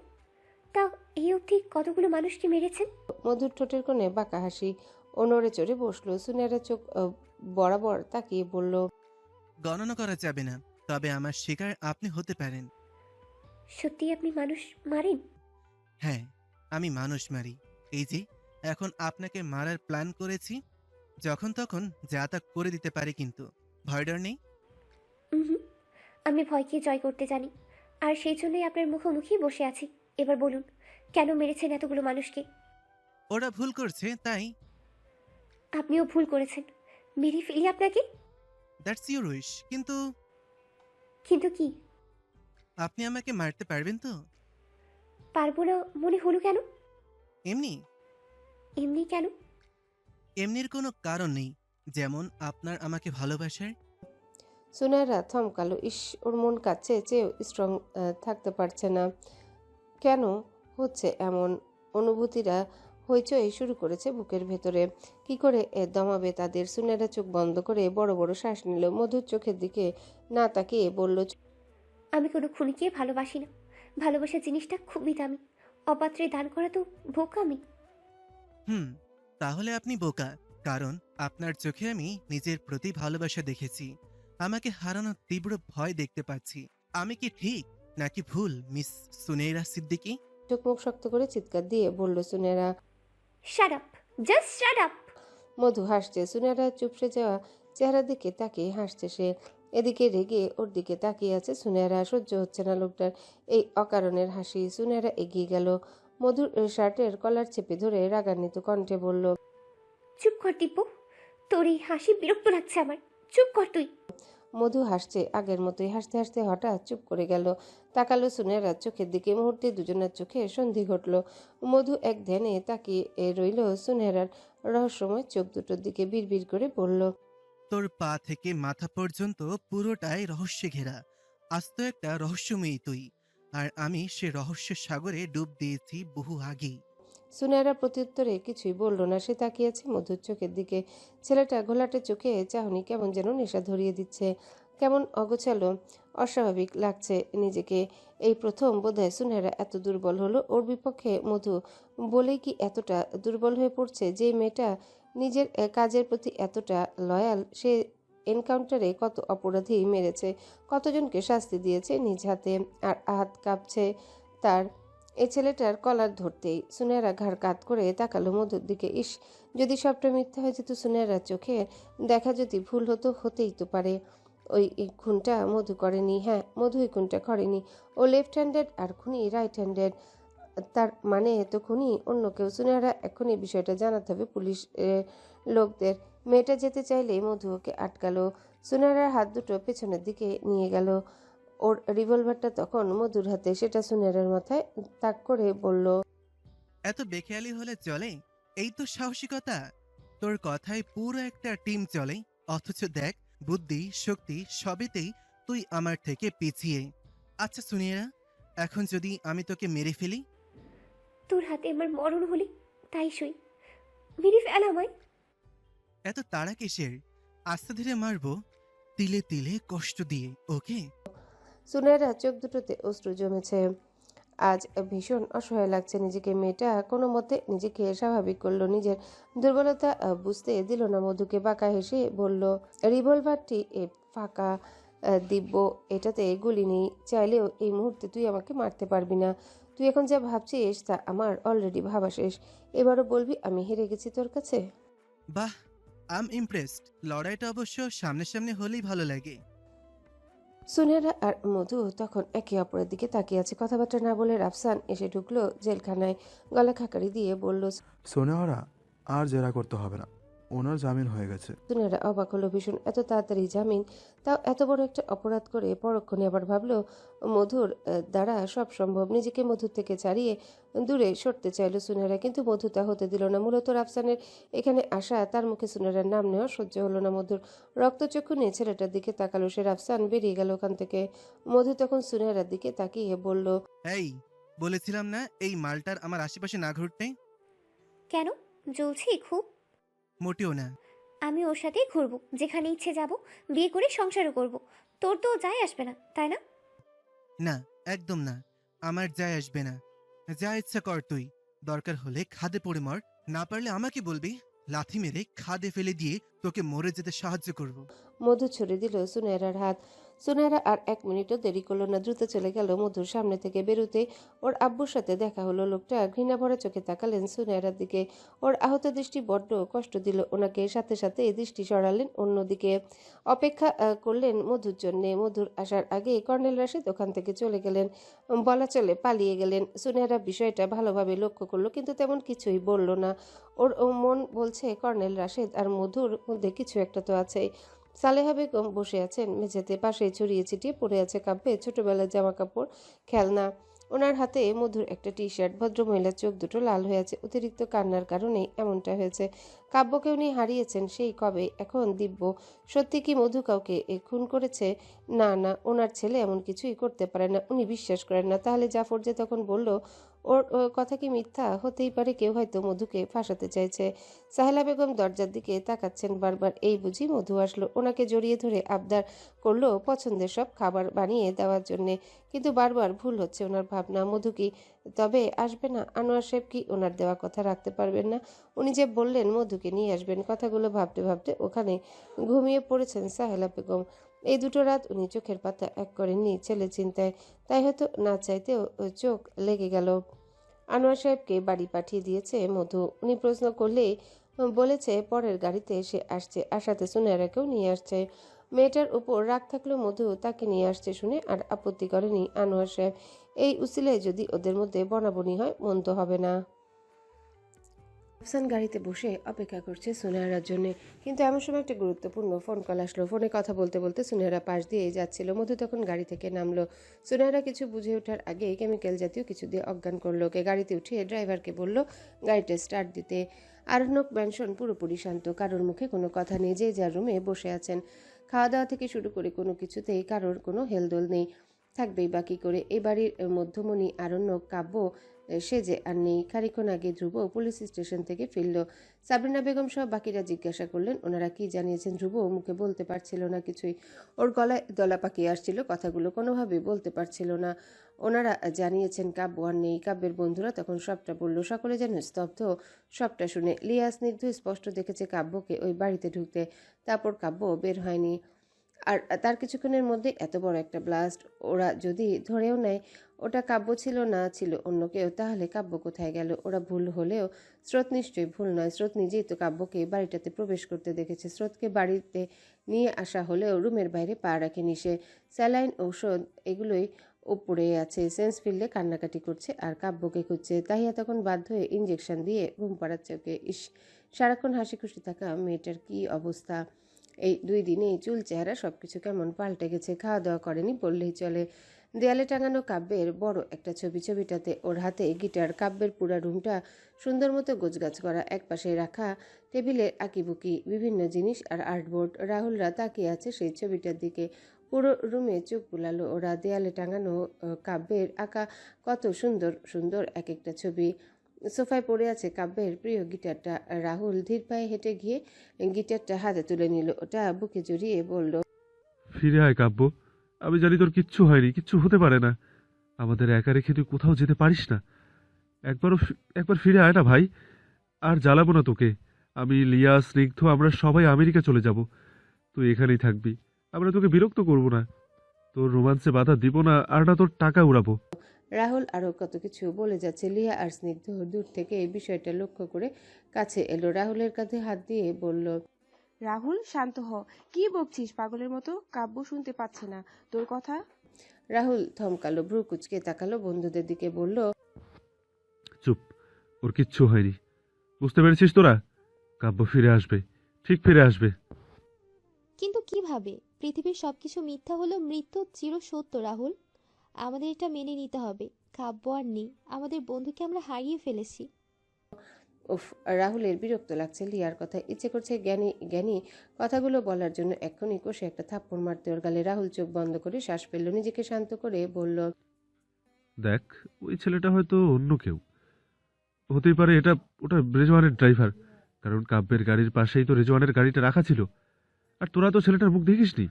তাও এই অবধি কতগুলো মানুষকে মেরেছেন? মধুর ঠোঁটের কোণে বাঁকা হাসি। ও নড়ে চড়ে বসলো। সুনারা চোখ বরাবর তাকিয়ে বলল, গণনা করা যাবে না, তবে আমার শিকার আপনি হতে পারেন। সত্যি আপনি মানুষ মারেন? হ্যাঁ, আমি মানুষ মারি। এই যে এখন আপনাকে মারার প্ল্যান করেছি, যখন তখন যা তা করে দিতে পারি, কিন্তু ভয় ডর নেই। হুম, আমি ভয়কে জয় করতে জানি, আর সেই জন্যই আপনার মুখোমুখি বসে আছি। এবার বলুন, কেন মেরেছেন এতগুলো মানুষকে? ওরা ভুল করছে তাই। আপনিও ভুল করেছেন, মেরে ফেলি আপনাকে। দ্যাটস ইউর উইশ, কিন্তু কিন্তু কি? আপনি আমাকে মারতে পারবেন তো? পারবো না মনে হলো কেন? এমনি। এমনি কেন? এমনির কোনো কারণ নেই, যেমন আপনার আমাকে ভালোবাসার। সুনারা থমকালো। ওর মন কাচ্ছে, চেয়েও স্ট্রং থাকতে পারছে না। কেন হচ্ছে এমন? অনুভূতিরা হইচই শুরু করেছে বুকের ভেতরে। কি করে দমাবে তাদের? সুনারা চোখ বন্ধ করে বড় বড় শ্বাস নিল। মধুর চোখের দিকে না তাকিয়ে বলল, আমি কোনো খুনিকে ভালোবাসি না। ভালোবাসা জিনিসটা খুবই দামি, অপাত্রে দান করা তো বোকামি। তাহলে আপনি বোকা, কারণ আপনার চোখে আমি নিজের প্রতি ভালোবাসা দেখেছি। আমাকে হারানোর তীব্র ভয় দেখতে পাচ্ছি। আমি কি ঠিক নাকি ভুল, মিস সুনেরা সিদ্দিকী? চোখ মুখ শক্ত করে চিৎকার দিয়ে বলল Sunera, shut up, just shut up. Madhu হাসছে। সুনেরা চুপসে যাওয়া চেহারার দিকে তাকিয়ে হাসছে সে। এদিকে রেগে ওর দিকে তাকিয়ে আছে সুনেরা। সহ্য হচ্ছে না লোকটার এই অকারণের হাসি। সুনেরা এগিয়ে গেল। মধুর শার্টের কলার চেপে ধরে রাগান্বিত কণ্ঠে বলল, চুপ কর দিব্য, তোর এই হাসি বিরক্ত লাগছে আমার। চুপ কর তুই। মধু হাসছে আগের মতোই। হাসতে হাসতে হঠাৎ চুপ করে গেল। তাকালো সুনেরার চোখের দিকে। মুহূর্তে দুজনের চোখে সন্ধি ঘটল। মধু এক ধ্যানে তাকিয়ে রইল সুনেরার রহস্যময় চোখ দুটোর দিকে। বিড়বিড় করে বলল, তোর পা থেকে মাথা পর্যন্ত পুরোটাই রহস্যে ঘেরা। আস্ত একটা রহস্যময়ী তুই, আর আমি সে রহস্যের সাগরে ডুব দিয়েছি বহু আগেই। সুনেরা প্রত্যুত্তরে কিছুই বলল না। সে তাকিয়েছে মধুর চোখের দিকে। ছেলেটা ঘোলাটে চোখে চাহনি কেমন যেন নেশা ধরিয়ে দিচ্ছে। কেমন অগোছালো, অস্বাভাবিক লাগছে নিজেকে। এই প্রথম বোধহয় সুনেরা এত দুর্বল হলো। ওর বিপক্ষে মধু বলেই কি এতটা দুর্বল হয়ে পড়ছে? যে মেয়েটা নিজের কাজের প্রতি এতটা লয়াল, সে এনকাউন্টারে কত অপরাধী মেরেছে, কতজনকে শাস্তি দিয়েছে নিজ হাতে, আর হাত কাঁপছে তার। এই ছেলেটার কলার ধরতেই সুনেরা ঘাড় কাত করে তাকালো মধুর দিকে। যদি সবটা মিথ্যা হয়ে যেত, সুনেরার চোখে দেখা যদি ভুল হতো, হতেই তো পারে। ওই খুনটা মধু করেনি। হ্যাঁ, মধু এই খুনটা করেনি। ও লেফট হ্যান্ডেড আর খুনি রাইট হ্যান্ডেড। তার মানে তো খুনি অন্য কেউ। সুনেরা এখনই বিষয়টা জানাতে হবে পুলিশ লোকদের। মেয়েটা যেতে চাইলেই মধু ওকে আটকালো। সুনেরার হাত দুটো পেছনের দিকে নিয়ে গেল। ওর রিভলভারটা তখন মধুর হাতে। সেটা সুনেরার মাথায় তাক করে বলল, এত বেখেয়ালি হলে চলে? এই তো সাহসিকতা। তোর কথায় পুরো একটা টিম চলে, অথচ দেখ বুদ্ধি শক্তি সবেতেই তুই আমার থেকে পিছিয়ে। আচ্ছা সুনিয়া, এখন যদি আমি তোকে মেরে ফেলি? তোর হাতে আমার মরণ হলে তাই সই, মেরে ফেল আমায়। এত তাড়া কিসের? আস্তে ধীরে মারবো, তিলে তিলে কষ্ট দিয়ে, ওকে? সুনায়রা চোখ দুটোতে অশ্রু জমেছে। আজ ভীষণ অসহায় লাগছে নিজেকে। মেয়েটা কোনো মতে নিজেকে স্বাভাবিক করলো, নিজের দুর্বলতা বুঝতে দিল না মধুকে। বাঁকা হেসে বলল, রিভলভারটি ফাঁকা দিব্য, এটাতে গুলি নেই। চাইলেও এই মুহূর্তে তুই আমাকে মারতে পারবি না। তুই এখন যা ভাবছিস তা আমার অলরেডি ভাবা শেষ। এবারও বলবি আমি হেরে গেছি তোর কাছে? বাহ, আই এম ইমপ্রেসড। লড়াইটা অবশ্য সামনাসামনি হলেই ভালো লাগে। সুনেরা আর মধু তখন একে অপরের দিকে তাকিয়ে আছে। কথাবার্তা না বলে রাফসান এসে ঢুকলো জেলখানায়। গলা খাকারি দিয়ে বলল, সোনেহরা, আর জেরা করতে হবে না, ওনার জামিন হয়ে গেছে। সুনেরা অবাক হলো ভীষণ। এত তাড়াতাড়ি জামিন? তাও এত বড় একটা অপরাধ করে। পরক্ষণে আবার ভাবলো মধুর দ্বারা সব সম্ভব। নিজেকে মধুর থেকে ছাড়িয়ে দূরে সরতে চাইল সুনেরা, কিন্তু মধু তা হতে দিল না। মূলত রাফসানের এখানে আসা, তার মুখে সুনেরার নাম নেওয়া সহ্য হলো না মধুর। রক্তচক্ষু নিয়ে ছেলেটার দিকে তাকালো সে। রাফসান বেরিয়ে গেল ওখান থেকে। মধু তখন সুনেরার দিকে তাকিয়ে বলল, এই, বলেছিলাম না এই মালটার আমার আশেপাশে না ঘুরতে? কেন? জ্বলছি খুব? মোটেও না। আমি ওর সাথেই ঘুরবো, যেখানে ইচ্ছে যাব, বিয়ে করে সংসারও করব। তোর তো যায় আসবে না, তাই না? না, একদম না। আমার যায় আসবে না। যা ইচ্ছা কর তুই। দরকার হলে খাদে পড়ে মর, না পারলে আমাকে বলবি, লাথি মেরে খাদে ফেলে দিয়ে তোকে মরে যেতে সাহায্য করব। মধু ছুড়ে দিল সুনেরার হাত। সুনেরা আর 1 মিনিটও দেরি করলো না, দ্রুত চলে গেল মধুর সামনে থেকে। বেরোতে ওর আব্বুর সাথে দেখা হলো। লোকটা ঘৃণা ভরা চোখে তাকালেন সুনেরার দিকে। ওর আহত দৃষ্টি বড্ড কষ্ট দিল ওনাকে। সাথে সাথে দৃষ্টি সরালেন অন্যদিকে। অপেক্ষা করলেন মধুর জন্যে। মধুর আসার আগে কর্নেল রাশেদ ওখান থেকে চলে গেলেন, বলা চলে পালিয়ে গেলেন। সুনেরা বিষয়টা ভালোভাবে লক্ষ্য করলো, কিন্তু তেমন কিছুই বলল না। ওর মন বলছে কর্নেল রাশেদ আর মধুর মধ্যে কিছু একটা তো আছেই। সালেহা বেগম বসে আছেন মেঝেতে, পাশে ছড়িয়ে ছিটিয়ে পড়ে আছে কাব্যে ছোটবেলার জামা কাপড়, খেলনা। ওনার হাতে মধুর একটা টি শার্ট। ভদ্রমহিলার চোখ দুটো লাল হয়ে আছে। অতিরিক্ত কান্নার কারণেই এমনটা হয়েছে। কাব্যকে উনি হারিয়েছেন সেই কবে। এখন দিব্য। সত্যি কি মধু কাউকে খুন করেছে? না না, ওনার ছেলে এমন কিছুই করতে পারে না, উনি বিশ্বাস করেন না। তাহলে জাফর যে তখন বলল ওর কথা কি মিথ্যা? হতেই পারে কেউ হয়তো মধুকে ফাঁসাতে চাইছে। সাহেলা বেগম দরজার দিকে তাকাচ্ছেন বারবার। এই বুঝি মধু আসলো। ওনাকে জড়িয়ে ধরে আবদার করলো পছন্দের সব খাবার বানিয়ে দেওয়ার জন্যে, কিন্তু বারবার ভুল হচ্ছে ওনার ভাবনা। মধু কি তবে আসবে না? আনোয়ার সাহেব কি ওনার দেওয়া কথা রাখতে পারবেন না? উনি যে বললেন মধুকে নিয়ে আসবেন। কথাগুলো ভাবতে ভাবতে ওখানে ঘুমিয়ে পড়েছেন সাহেলা বেগম। এই দুটো রাত উনি চোখের পাতা এক করেননি ছেলে চিন্তায়, তাই হয়তো না চাইতেও চোখ লেগে গেল। আনোয়ার সাহেবকে বাড়ি পাঠিয়ে দিয়েছে মধু। উনি প্রশ্ন করলে বলেছে পরের গাড়িতে সে আসছে, আর সাথে সুনেরাকেও নিয়ে আসছে। মেয়েটার উপর রাগ থাকলেও মধু তাকে নিয়ে আসছে শুনে আর আপত্তি করেনি আনোয়ার সাহেব। এই উসিলায় যদি ওদের মধ্যে বনাবনি হয় মন্দ হবে না। আফসান গাড়িতে বসে অপেক্ষা করছে সুনেহারার জন্য, কিন্তু এমন সময় একটা গুরুত্বপূর্ণ ফোন কল আসলো। ফোনে কথা বলতে বলতে সুনেহারা পাশ দিয়ে যাচ্ছিল। মধু তখন গাড়ি থেকে নামলো। সুনেহারা কিছু বুঝে ওঠার আগে কেমিক্যাল জাতীয় কিছু দিয়ে অজ্ঞান করলো ওকে। গাড়িতে উঠিয়ে ড্রাইভারকে বলল গাড়িটা স্টার্ট দিতে। আরণ্যক ম্যানশন পুরোপুরি শান্ত, কারোর মুখে কোনো কথা নেই। যে যার রুমে বসে আছেন। খাওয়া দাওয়া থেকে শুরু করে কোনো কিছুতেই কারোর কোনো হেলদোল নেই। থাকবেই বাকি করে এই বাড়ির মধ্যমণি আরণ্যক। কাব্য সে যে আর নেই। খানিকক্ষণ আগে ধ্রুব পুলিশ স্টেশন থেকে ফিরল। সাবরিনা বেগম সহ বাকিরা জিজ্ঞাসা করলেন ওনারা কি জানিয়েছেন। ধ্রুব মুখে বলতে পারছিল না কিছুই। ওর গলায় দলা পাকিয়ে আসছিল, কথাগুলো কোনোভাবে বলতে পারছিল না। ওনারা জানিয়েছেন কাব্য আর নেই। কাব্যের বন্ধুরা তখন সবটা বলল। সকলে যেন স্তব্ধ সবটা শুনে। লিয়া স্নিগ্ধ স্পষ্ট দেখেছে কাব্যকে ওই বাড়িতে ঢুকতে, তারপর কাব্য বের হয়নি। আর তার কিছুক্ষণের মধ্যে এত বড় একটা ব্লাস্ট। ওরা যদি ধরেও নেয় ওটা কাব্য ছিল না ছিল অন্য কেউ, তাহলে কাব্য কোথায় গেল? ওরা ভুল হলেও স্রোত নিশ্চয়ই ভুল নয়। স্রোত নিজেই তো কাব্যকে বাড়িটাতে প্রবেশ করতে দেখেছে। স্রোতকে বাড়িতে নিয়ে আসা হলেও রুমের বাইরে পা রাখেনি সে। স্যালাইন, ঔষধ এগুলোই উপরে আছে। সেন্স ফিল্ডে কান্নাকাটি করছে আর কাব্যকে খুঁজছে। তাহিয়া তখন বাধ্য হয়ে ইঞ্জেকশন দিয়ে ঘুম পাড়াচ্ছে ওকে। ইস, সারাক্ষণ হাসি খুশি থাকা মেয়েটার কি অবস্থা! এই 2 দিনেই চুল চেহারা সবকিছু কেমন পাল্টে গেছে। খাওয়া দাওয়া করেনি বললেই চলে। দেয়ালে টাঙানো কাব্যের বড় একটা ছবি। ছবিটাতে ওর হাতে গিটার। কাব্যের পুরা রুমটা সুন্দর মতো গোছগাছ করা। একপাশে রাখা টেবিলে আঁকিবুকি বিভিন্ন জিনিস আর আর্টবোর্ড। রাহুলরা তাকিয়ে আছে সেই ছবিটার দিকে। পুরো রুমে চোখ বুলালো ওরা। দেয়ালে টাঙানো কাব্যের আঁকা কত সুন্দর সুন্দর এক একটা ছবি। সোফায় পড়ে আছে কাব্যের প্রিয় গিটারটা। রাহুল ধীর পায়ে হেঁটে গিয়ে গিটারটা হাতে তুলে নিল। ওটা বুকে জড়িয়ে বলল, ফিরে আয় কাব্য, আমি জানি তোর কিচ্ছু হয়নি, কিচ্ছু হতে পারে না। আমাদের একা রেখে তুই কোথাও যেতে পারিস না। একবার ফিরে আয় না ভাই। আর জ্বালাবো না তোকে। আমি, লিয়া, স্নিগ্ধ আমরা সবাই আমেরিকা চলে যাব। তুই এখানেই থাকবি। আমরা তোকে বিরক্ত করব না, তোর রোমান্সে বাধা দিব না, আর না তোর টাকা উড়াবো। রাহুল আরও কত কিছু বলে যাচ্ছে। লিয়া আর স্নিগ্ধ দূর থেকে এই বিষয়টা লক্ষ্য করে কাছে এলো, রাহুলের কাঁধে হাত দিয়ে বলল, রাহুল শান্ত হ। কি বকছিস পাগলের মতো? কাব্য শুনতে পাচ্ছে না তোর কথা। রাহুল থমকালো, ভ্রু কুচকে তাকালো বন্ধুদের দিকে, বলল, চুপ, ওর কিচ্ছু হয়নি। বুঝতে পেরেছিস তোরা? কাব্য ফিরে আসবে, ঠিক ফিরে আসবে। কিন্তু কিভাবে? পৃথিবীর সবকিছু মিথ্যা হলেও মৃত্যু চিরসত্য রাহুল। আমাদের এটা মেনে নিতে হবে। কাব্য আর নেই, আমাদের বন্ধুকে আমরা হারিয়ে ফেলেছি। উফ, রাহুলের বিরক্ত লাগছে লিয়ার কথা। ইচ্ছে করছে জ্ঞানী জ্ঞানী কথাগুলো বলার জন্য এক্ষুনি কষে একটা থাপ্পড় মারতে ওর গালে। রাহুল চোখ বন্ধ করে শ্বাস ফেলল, নিজেকে শান্ত করে বলল, দেখ, ওই ছেলেটা হয়তো অন্য কেউ হতেই পারে। ওটা রেজওয়ানের ড্রাইভার, কারণ কাব্যের গাড়ির পাশেই তো রেজওয়ানের গাড়িটা রাখা ছিল। আর তোরা তো ছেলেটার মুখ দেখিসনি।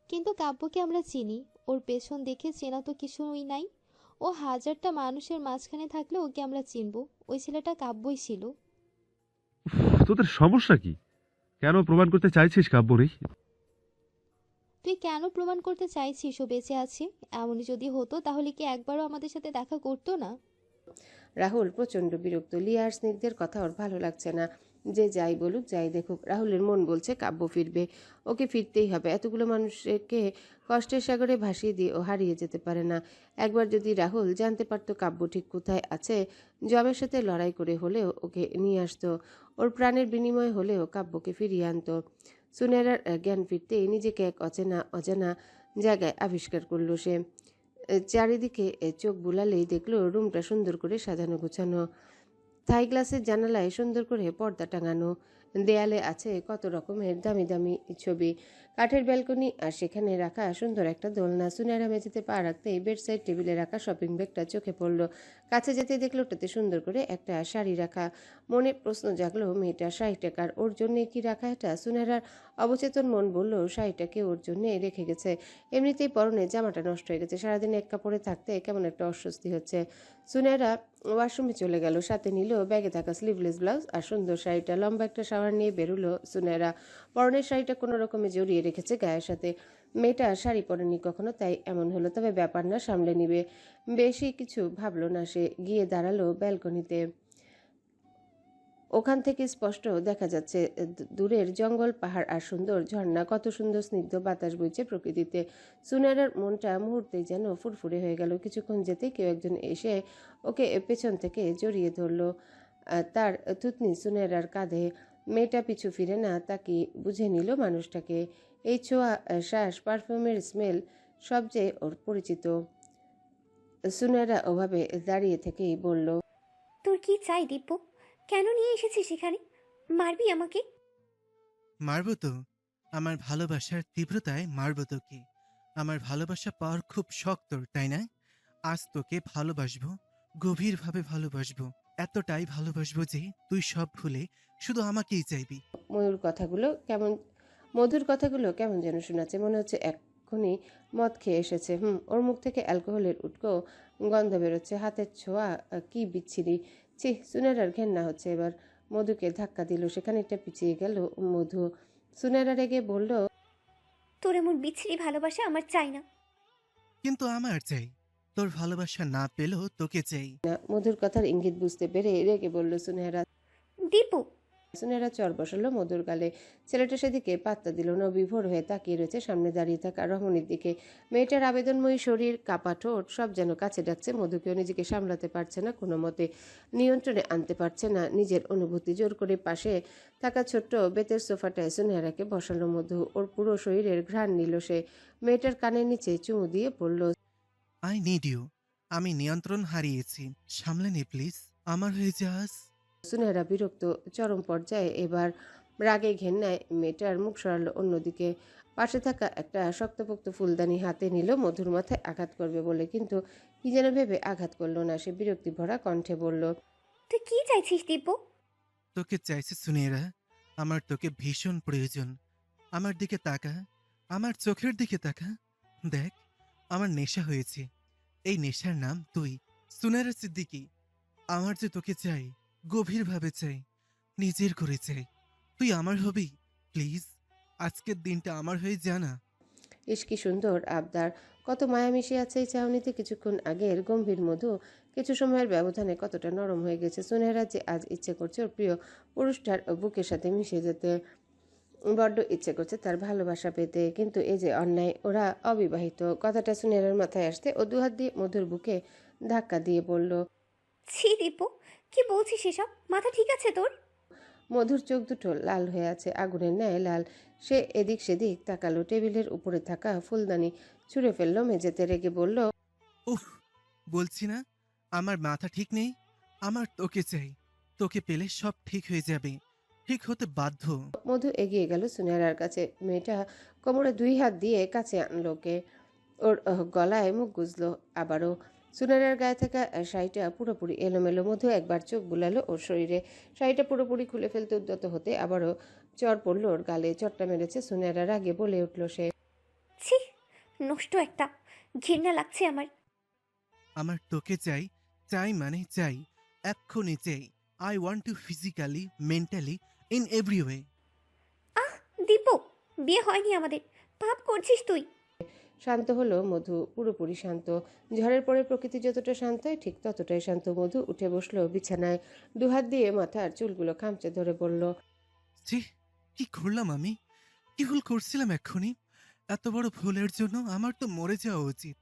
কিন্তু কাব্যকে আমরা চিনি, ওর পেছন দেখে চেনা তো কিছুই নাই। ও হাজারটা মানুষের মাঝখানে থাকলে ওকে আমরা চিনবো। ওই ছেলেটা কাব্যই ছিল। তোদের সমস্যা কি? কেন প্রমাণ করতে চাইছিস কাব্য নেই? তুই কেন প্রমাণ করতে চাইছিস ও বেঁচে আছে? এমনই যদি হতো তাহলে কি একবারও আমাদের সাথে দেখা করতো না? রাহুল প্রচণ্ড বিরক্ত। লিয়া আর স্নিগ্ধের কথা ওর ভালো লাগছে না। যে যাই বলুক, যাই দেখুক, রাহুলের মন বলছে কাব্য ফিরবে, ওকে ফিরতেই হবে। এতগুলো মানুষকে কষ্টের সাগরে ভাসিয়ে দিয়ে ও হারিয়ে যেতে পারে না। একবার যদি রাহুল জানতে পারতো কাব্য ঠিক কোথায় আছে, জবের সাথে লড়াই করে হলেও ওকে নিয়ে আসতো, ওর প্রাণের বিনিময়ে হলেও কাব্যকে ফিরিয়ে আনতো। সুনেরার জ্ঞান ফিরতেই নিজেকে এক অচেনা অজানা জায়গায় আবিষ্কার করলো সে। চারিদিকে চোখ বুলালেই দেখলো রুমটা সুন্দর করে সাজানো গোছানো। থাই গ্লাসের জানালায় সুন্দর করে পর্দা টাঙানো, দেয়ালে আছে কত রকমের দামি দামি ছবি, কাঠের ব্যালকনি, আর সেখানে রাখা সুন্দর একটা দোলনা। সুনেরা মেঝেতে পা রাখতেই বেডসাইড টেবিলে রাখা শপিং ব্যাগটা চোখে পড়ল। কাছে যেতে দেখলো ওটাতে সুন্দর করে একটা শাড়ি রাখা। মনে প্রশ্ন জাগলো, মেয়েটা শাড়িটা কার? ওর জন্যে কি রাখা এটা? সুনেরার অবচেতন মন বলল শাড়িটাকে ওর জন্যে রেখে গেছে। এমনিতেই পরনে জামাটা নষ্ট হয়ে গেছে, সারাদিন এক কাপড়ে থাকতে কেমন একটা অস্বস্তি হচ্ছে। সুনেরা ওয়াশরুমে চলে গেল, সাথে নিল ব্যাগে থাকা স্লিভলেস ব্লাউজ আর সুন্দর শাড়িটা। লম্বা একটা শাওয়ার নিয়ে বেরোলো সুনেরা। পরনের শাড়িটা কোনো রকমে জড়িয়ে রেখেছে গায়ের সাথে। মেয়েটা শাড়ি পরেনি কখনো, তাই এমন হলো। তবে ব্যাপার না, সামলে নিবে। বেশি কিছু ভাবলো না সে। গিয়ে দাঁড়ালো ব্যালকনিতে। ওখান থেকে স্পষ্ট দেখা যাচ্ছে দূরের জঙ্গল, পাহাড় আর সুন্দর ঝর্ণা। কত সুন্দর স্নিগ্ধ বাতাস বইছে প্রকৃতিতে। সুনেরার মনটা মুহূর্তেই যেন ফুরফুরে হয়ে গেল। কিছুক্ষণ যেতে কেউ একজন এসে ওকে পেছন থেকে জড়িয়ে ধরলো, তার থুতনি সুনেরার কাঁধে। মেয়েটা পিছু ফিরে না তাকে বুঝে নিল মানুষটাকে। এই ছোঁয়া, শ্বাস, পারফিউমের স্মেল সব যে ওর পরিচিত। সুনেরা ওভাবে দাঁড়িয়ে থেকেই বলল, তোর কি চাই দিব্য? কেন নিয়ে এসেছিস এখানে? মারবি আমাকে? মারবো তো, আমার ভালোবাসার তীব্রতায় মারবো তোকে। আমার ভালোবাসা পাওয়ার খুব শখ তোর, তাই না? আজ তোকে ভালোবাসবো, গভীরভাবে ভালোবাসবো, এতটাই ভালোবাসবো যে তুই সব ভুলে শুধু আমাকেই চাইবি। মধুর কথাগুলো কেমন যেন শোনাচ্ছে, মনে হচ্ছে এক্ষুনি মদ খেয়ে এসেছে। ওর মুখ থেকে অ্যালকোহলের উটকো গন্ধ বেরোচ্ছে। হাতের ছোঁয়া কি বিচ্ছিরি। ছি, সুনেরার ঘেন্না হচ্ছে এবার। মধুকে ধাক্কা দিল, সেখানে একটা পিছিয়ে গেল মধু। সুনেরা রেগে বলল, তোর এমন বিচ্ছিরি ভালোবাসা আমার চাই না। কিন্তু আমার চাই, তোর ভালোবাসা না পেলেও তোকে চাই। না। মধুর কথার ইঙ্গিত বুঝতে পেরে রেগে বলল সুনেরা। দীপু! সুনেরা চর বসালো মধুর গালে। ছেলেটা সেদিকে পাত্তা দিল না, বিভোর হয়ে তাকিয়ে রয়েছে সামনে দাঁড়িয়ে থাকা রমণীর দিকে। মেয়েটার আবেদনময়ী শরীর, কাপা ঠোঁট সব যেন কাছে ডাকছে মধুকেও। নিজেকে সামলাতে পারছে না কোনো মতে, নিয়ন্ত্রণে আনতে পারছে না নিজের অনুভূতি। জোর করে পাশে থাকা ছোট্ট বেতের সোফাটায় সুনেরাকে বসালো মধু। ওর পুরো শরীরের ঘ্রাণ নিল সে। মেয়েটার কানের নিচে চুমু দিয়ে পড়ল, আই নিড ইউ। আমি নিয়ন্ত্রণ হারিয়েছি, সামলে নে প্লিজ, আমার হয়ে যাস। সুনেরা বিরক্ত চরম পর্যায়ে। এবার রাগে ঘেন্নায় মেয়েটার মুখ সরালো অন্যদিকে। পাশে থাকা একটা শক্তপোক্ত ফুলদানি হাতে নিল মধুর মাথায় আঘাত করবে বলে, কিন্তু কি যেন ভেবে আঘাত করলো না সে। বিরক্তি ভরা কণ্ঠে বলল, তুই কি চাইছিস দিব্য? তোকে চাইছে সুনেরা, আমার তোকে ভীষণ প্রয়োজন। আমার দিকে তাকা, আমার চোখের দিকে তাকা, দেখ আমার নেশা হয়েছে। এই নেশার নাম তুই, সুনেরা সিদ্দিকী। আমার যে তোকে চাই, গভীরভাবে চাই, নিজের করে চাই। তুই আমার হবি প্লিজ। আজকের দিনটা আমার হয়ে জানা। ইস কি সুন্দর আবদার, কত মায়া মিশে আছে এই চাউনিতে। কিছুক্ষণ আগের গম্ভীর মধু কিছু সময়ের ব্যবধানে কতটা নরম হয়ে গেছে। সুনেহরা যে আজ ইচ্ছে করছে ওর প্রিয় পুরুষটার বুকের সাথে মিশে যেতে, বড্ড ইচ্ছে করছে তার ভালোবাসা পেতে। কিন্তু এই যে অন্যায়, ওরা অবিবাহিত। কথাটা সুনেহরার মাথায় আসতে ও দুহাত দিয়ে মধুর বুকে ধাক্কা দিয়ে বলল, ছি দীপু, কি বলছিস এসব? মাথা ঠিক আছে তোর? মধুর চোখ দুটো লাল হয়ে আছে, আগুনের ন্যায় লাল। সে এদিক সেদিক তাকালো, টেবিলের উপরে থাকা ফুলদানি ছুঁড়ে ফেললো মেঝেতে, রেগে বলল, উফ, বলছি না আমার মাথা ঠিক নেই। আমার তোকে চাই, তোকে পেলে সব ঠিক হয়ে যাবে, ঠিক হতে বাধ্য। মধু এগিয়ে গেল সুনেহরার কাছে। মেয়েটা কোমরে 2 হাত দিয়ে কাছে আনলো ওকে, ওর গলায় মুখ গুজলো। আবারও সুনেহরার গায়ে থাকা শাড়িটা পুরোপুরি এলোমেলো। মধু একবার চোখ বুলালো ওর শরীরে, শাড়িটা পুরোপুরি খুলে ফেলতে উদ্যত হতে আবারও চর পড়লো ওর গালে। চটটা মেরেছে সুনেহরার আগে, বলে উঠল সে, ছি, নষ্ট একটা, ঘৃণা লাগছে আমার। আমার তোকে চাই, চাই মানে চাই, এক্ষুনি চাই। I want to physically, mentally, in every way. আহ দীপু, বিয়ে হয়নি আমাদের, পাপ করছিস তুই। শান্ত হলো মধু, পুরোপুরি শান্ত। ঝড়ের পরে প্রকৃতি যতটা শান্ত হয় ঠিক ততটাই শান্ত। মধু উঠে বসলো বিছানায়, 2 হাত দিয়ে মাথার চুলগুলো খামচে ধরে বলল, ছি, কি করলাম আমি? কি ভুল করছিলাম এক্ষুনি? এত বড় ভুলের জন্য আমার তো মরে যাওয়া উচিত।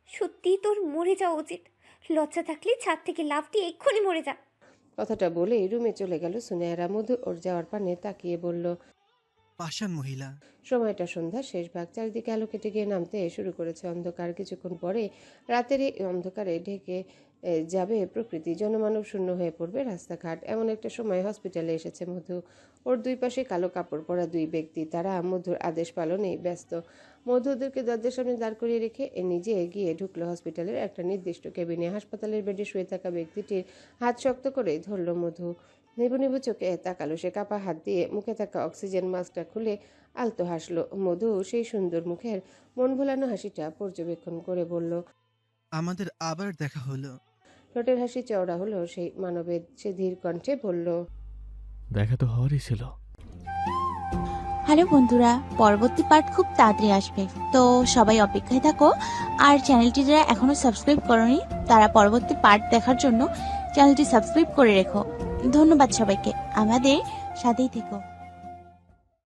সত্যি তোর মরে যাওয়া উচিত। লজ্জা থাকলে ছাদ থেকে লাফ দিয়ে এক্ষুনি মরে যা। কথাটা বলেই রুমে চলে গেল সুনেহরা। মধু ওর যাওয়ার পানে তাকিয়ে বলল, পাষাণ মহিলা। সময়টা সন্ধ্যার শেষ ভাগ, চারিদিকে আলো কেটে গিয়ে নামতে শুরু করেছে অন্ধকার। কিছুক্ষণ পরে রাতের এই অন্ধকারে ঢেকে যাবে প্রকৃতি, জনমানব শূন্য হয়ে পড়বে রাস্তাঘাট। এমন একটা সময় হসপিটালে এসেছে মধু। ওর 2 পাশে কালো কাপড় পরা 2 ব্যক্তি, তারা মধুর আদেশ পালনেই ব্যস্ত। মধু ওদেরকে দরজার সামনে দাঁড় করিয়ে রেখে নিজে গিয়ে ঢুকলো হসপিটালের একটা নির্দিষ্ট কেবিনে। হাসপাতালের বেডে শুয়ে থাকা ব্যক্তিটির হাত শক্ত করে ধরল মধু। নিবু নিবু চোখে তাকালো সে, কাপা হাত দিয়ে মুখে থাকা অক্সিজেন মাস্কটা খুলে আলতো হাসলো। মধু সেই সুন্দর মুখের মন ভোলানো হাসিটা পর্যবেক্ষণ করে বলল, আমাদের আবার দেখা হলো। ঠোঁটের হাসি চওড়া হলো সেই মানবের। সে ধীর কণ্ঠে বলল, দেখা তো হওয়ারই ছিল। হ্যালো বন্ধুরা, পরবর্তী পার্ট খুব তাড়াতাড়ি আসবে, তো সবাই অপেক্ষায় থাকো। আর চ্যানেলটি যারা এখনো সাবস্ক্রাইব করোনি তারা পরবর্তী পার্ট দেখার জন্য চ্যানেলটি সাবস্ক্রাইব করে রেখো। ধন্যবাদ সবাইকে, আমাদের সাথেই থেকো।